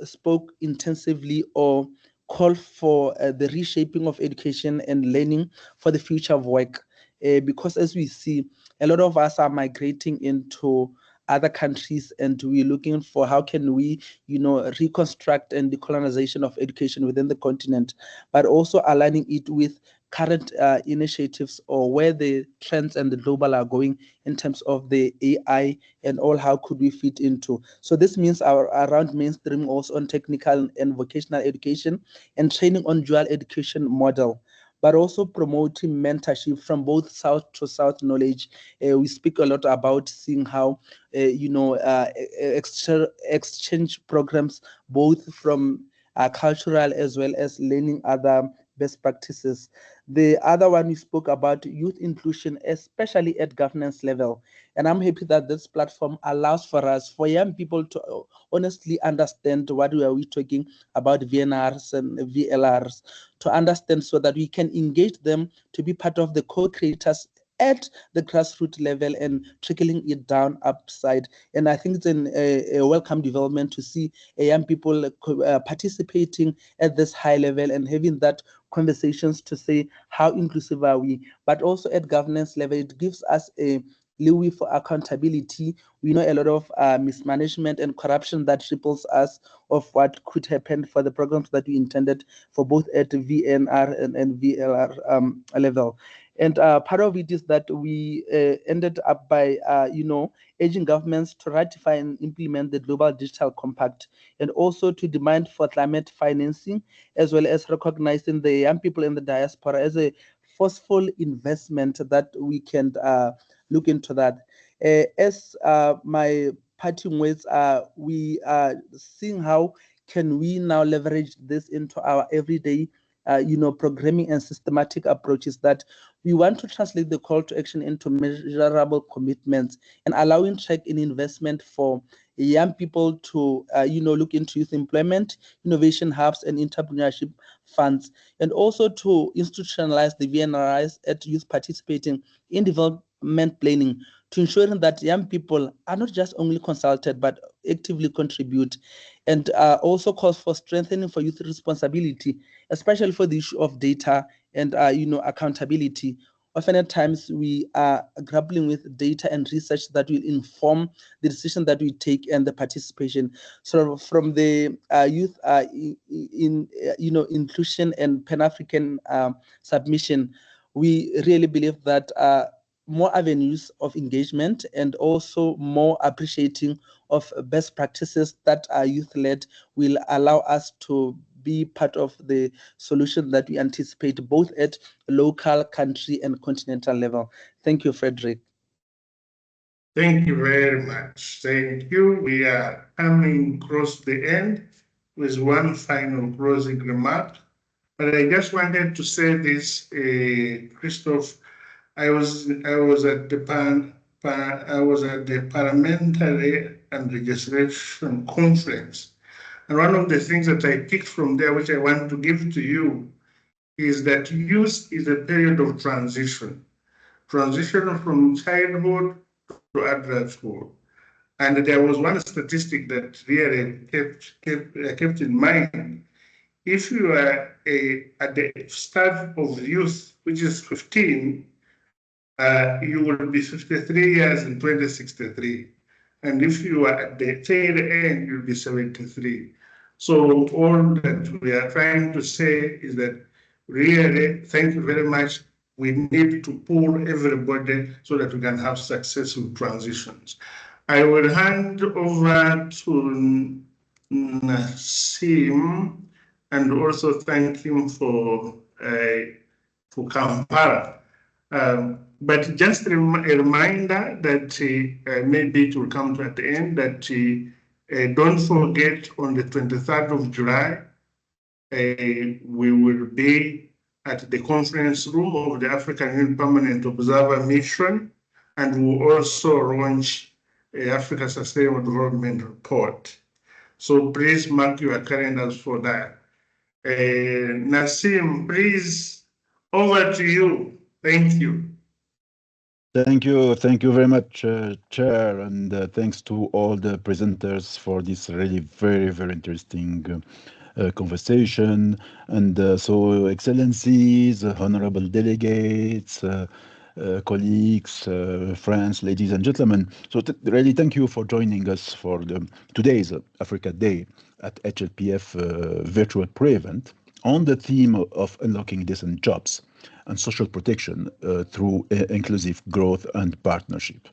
spoke intensively or call for the reshaping of education and learning for the future of work. Because as we see, a lot of us are migrating into other countries, and we're looking for how can we, reconstruct and decolonization of education within the continent, but also aligning it with current initiatives or where the trends and the global are going in terms of the AI and all, how could we fit into. So this means around mainstream also on technical and vocational education and training on dual education model, but also promoting mentorship from both South to South knowledge. We speak a lot about seeing how, exchange programs, both from cultural as well as learning other best practices. The other one we spoke about youth inclusion, especially at governance level. And I'm happy that this platform allows for us, for young people to honestly understand what we are talking about VNRs and VLRs, to understand so that we can engage them to be part of the co-creators at the grassroots level and trickling it down upside. And I think it's a welcome development to see young people participating at this high level and having that conversations to say how inclusive are we, but also at governance level, it gives us a leeway for accountability. We know a lot of mismanagement and corruption that ripples us of what could happen for the programs that we intended for both at VNR and VLR level. And part of it is that we ended up by, urging governments to ratify and implement the Global Digital Compact, and also to demand for climate financing, as well as recognizing the young people in the diaspora as a forceful investment that we can look into that. As my parting words are, we are seeing how can we now leverage this into our everyday programming and systematic approaches, that we want to translate the call to action into measurable commitments and allowing track in investment for young people to, look into youth employment, innovation hubs, and entrepreneurship funds, and also to institutionalize the VNRs at youth participating in development planning, to ensuring that young people are not just only consulted, but actively contribute, and also calls for strengthening for youth responsibility, especially for the issue of data and, accountability. Often at times we are grappling with data and research that will inform the decision that we take and the participation. So from the youth inclusion and Pan-African submission, we really believe that more avenues of engagement and also more appreciating of best practices that are youth-led will allow us to be part of the solution that we anticipate both at local, country, and continental level. Thank you, Frederick. Thank you very much. Thank you. We are coming close the end with one final closing remark. But I just wanted to say this, Christoph. I was at the Parliamentary and Legislation Conference. And one of the things that I picked from there, which I want to give to you, is that youth is a period of transition from childhood to adulthood. And there was one statistic that really kept in mind. If you are at the start of youth, which is 15, you will be 53 years in 2063. And if you are at the tail end, you'll be 73. So all that we are trying to say is that really, thank you very much. We need to pull everybody so that we can have successful transitions. I will hand over to Nassim and also thank him for Kampala. But just a reminder that maybe it will come to at the end, that don't forget on the 23rd of July, we will be at the conference room of the African Union Permanent Observer Mission, and we will also launch Africa Sustainable Development Report. So please mark your calendars for that. Nassim, please, over to you. Thank you. Thank you very much, Chair, and thanks to all the presenters for this really very, very interesting conversation. And so, Excellencies, honorable delegates, colleagues, friends, ladies and gentlemen. So really thank you for joining us for today's Africa Day at HLPF virtual pre-event on the theme of unlocking decent jobs and social protection through inclusive growth and partnership.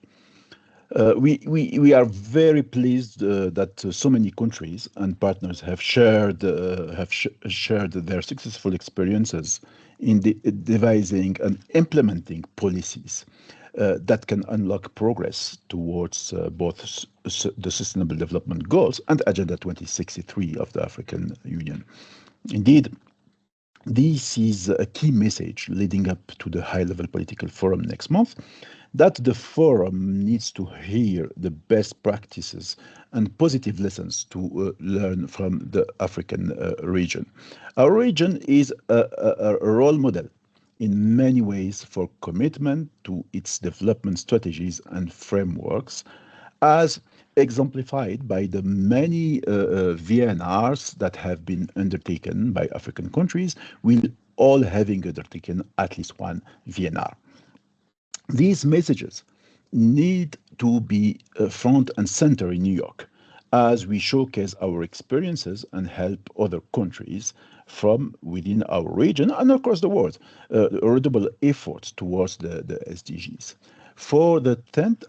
We are very pleased that so many countries and partners have shared their successful experiences in devising and implementing policies that can unlock progress towards both the Sustainable Development Goals and Agenda 2063 of the African Union. Indeed, this is a key message leading up to the high-level political forum next month, that the forum needs to hear the best practices and positive lessons to learn from the African region. Our region is a role model in many ways for commitment to its development strategies and frameworks, as exemplified by the many VNRs that have been undertaken by African countries, with all having undertaken at least one VNR. These messages need to be front and center in New York as we showcase our experiences and help other countries from within our region and across the world redouble efforts towards the SDGs. For the 10th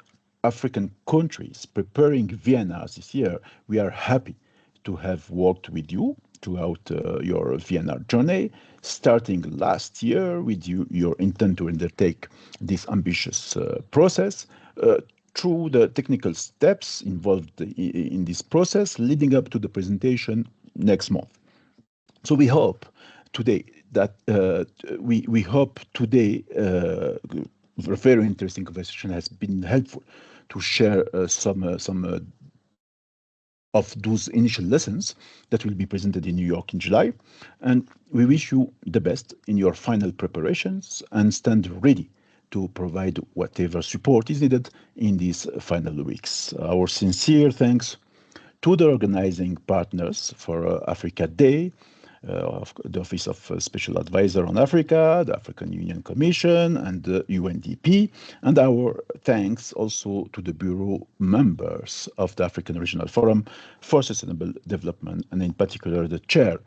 African countries preparing VNRs this year, we are happy to have worked with you throughout your VNR journey, starting last year with your intent to undertake this ambitious process, through the technical steps involved in this process, leading up to the presentation next month. So we hope today that we hope today a very interesting conversation has been helpful to share some of those initial lessons that will be presented in New York in July. And we wish you the best in your final preparations and stand ready to provide whatever support is needed in these final weeks. Our sincere thanks to the organizing partners for Africa Day, the Office of Special Advisor on Africa, the African Union Commission, and the UNDP. And our thanks also to the Bureau members of the African Regional Forum for Sustainable Development, and in particular the chair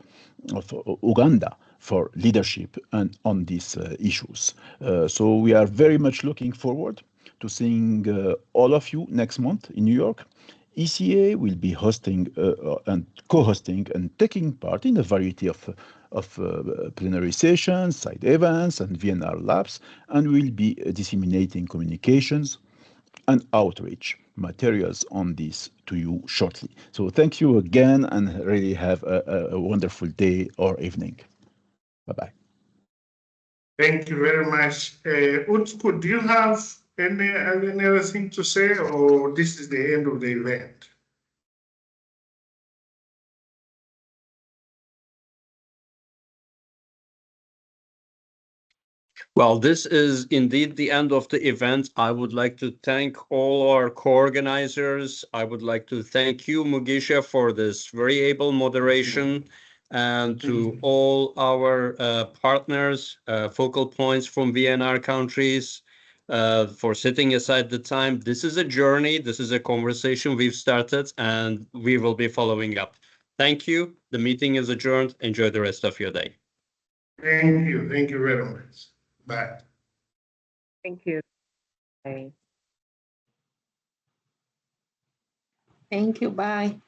of Uganda for leadership and on these issues. So we are very much looking forward to seeing all of you next month in New York. ECA will be hosting and co-hosting and taking part in a variety of plenary sessions, side events, and VNR labs, and will be disseminating communications and outreach materials on this to you shortly. So thank you again, and really have a wonderful day or evening. Bye-bye. Thank you very much. Utku, do you have any other thing to say, or this is the end of the event? Well, this is indeed the end of the event. I would like to thank all our co-organizers. I would like to thank you, Mugisha, for this very able moderation, and to all our partners, focal points from VNR countries, for setting aside the time. This is a journey. This is a conversation we've started, and we will be following up. Thank you. The meeting is adjourned. Enjoy the rest of your day. Thank you. Thank you very much. Bye. Thank you. Bye. Thank you. Bye.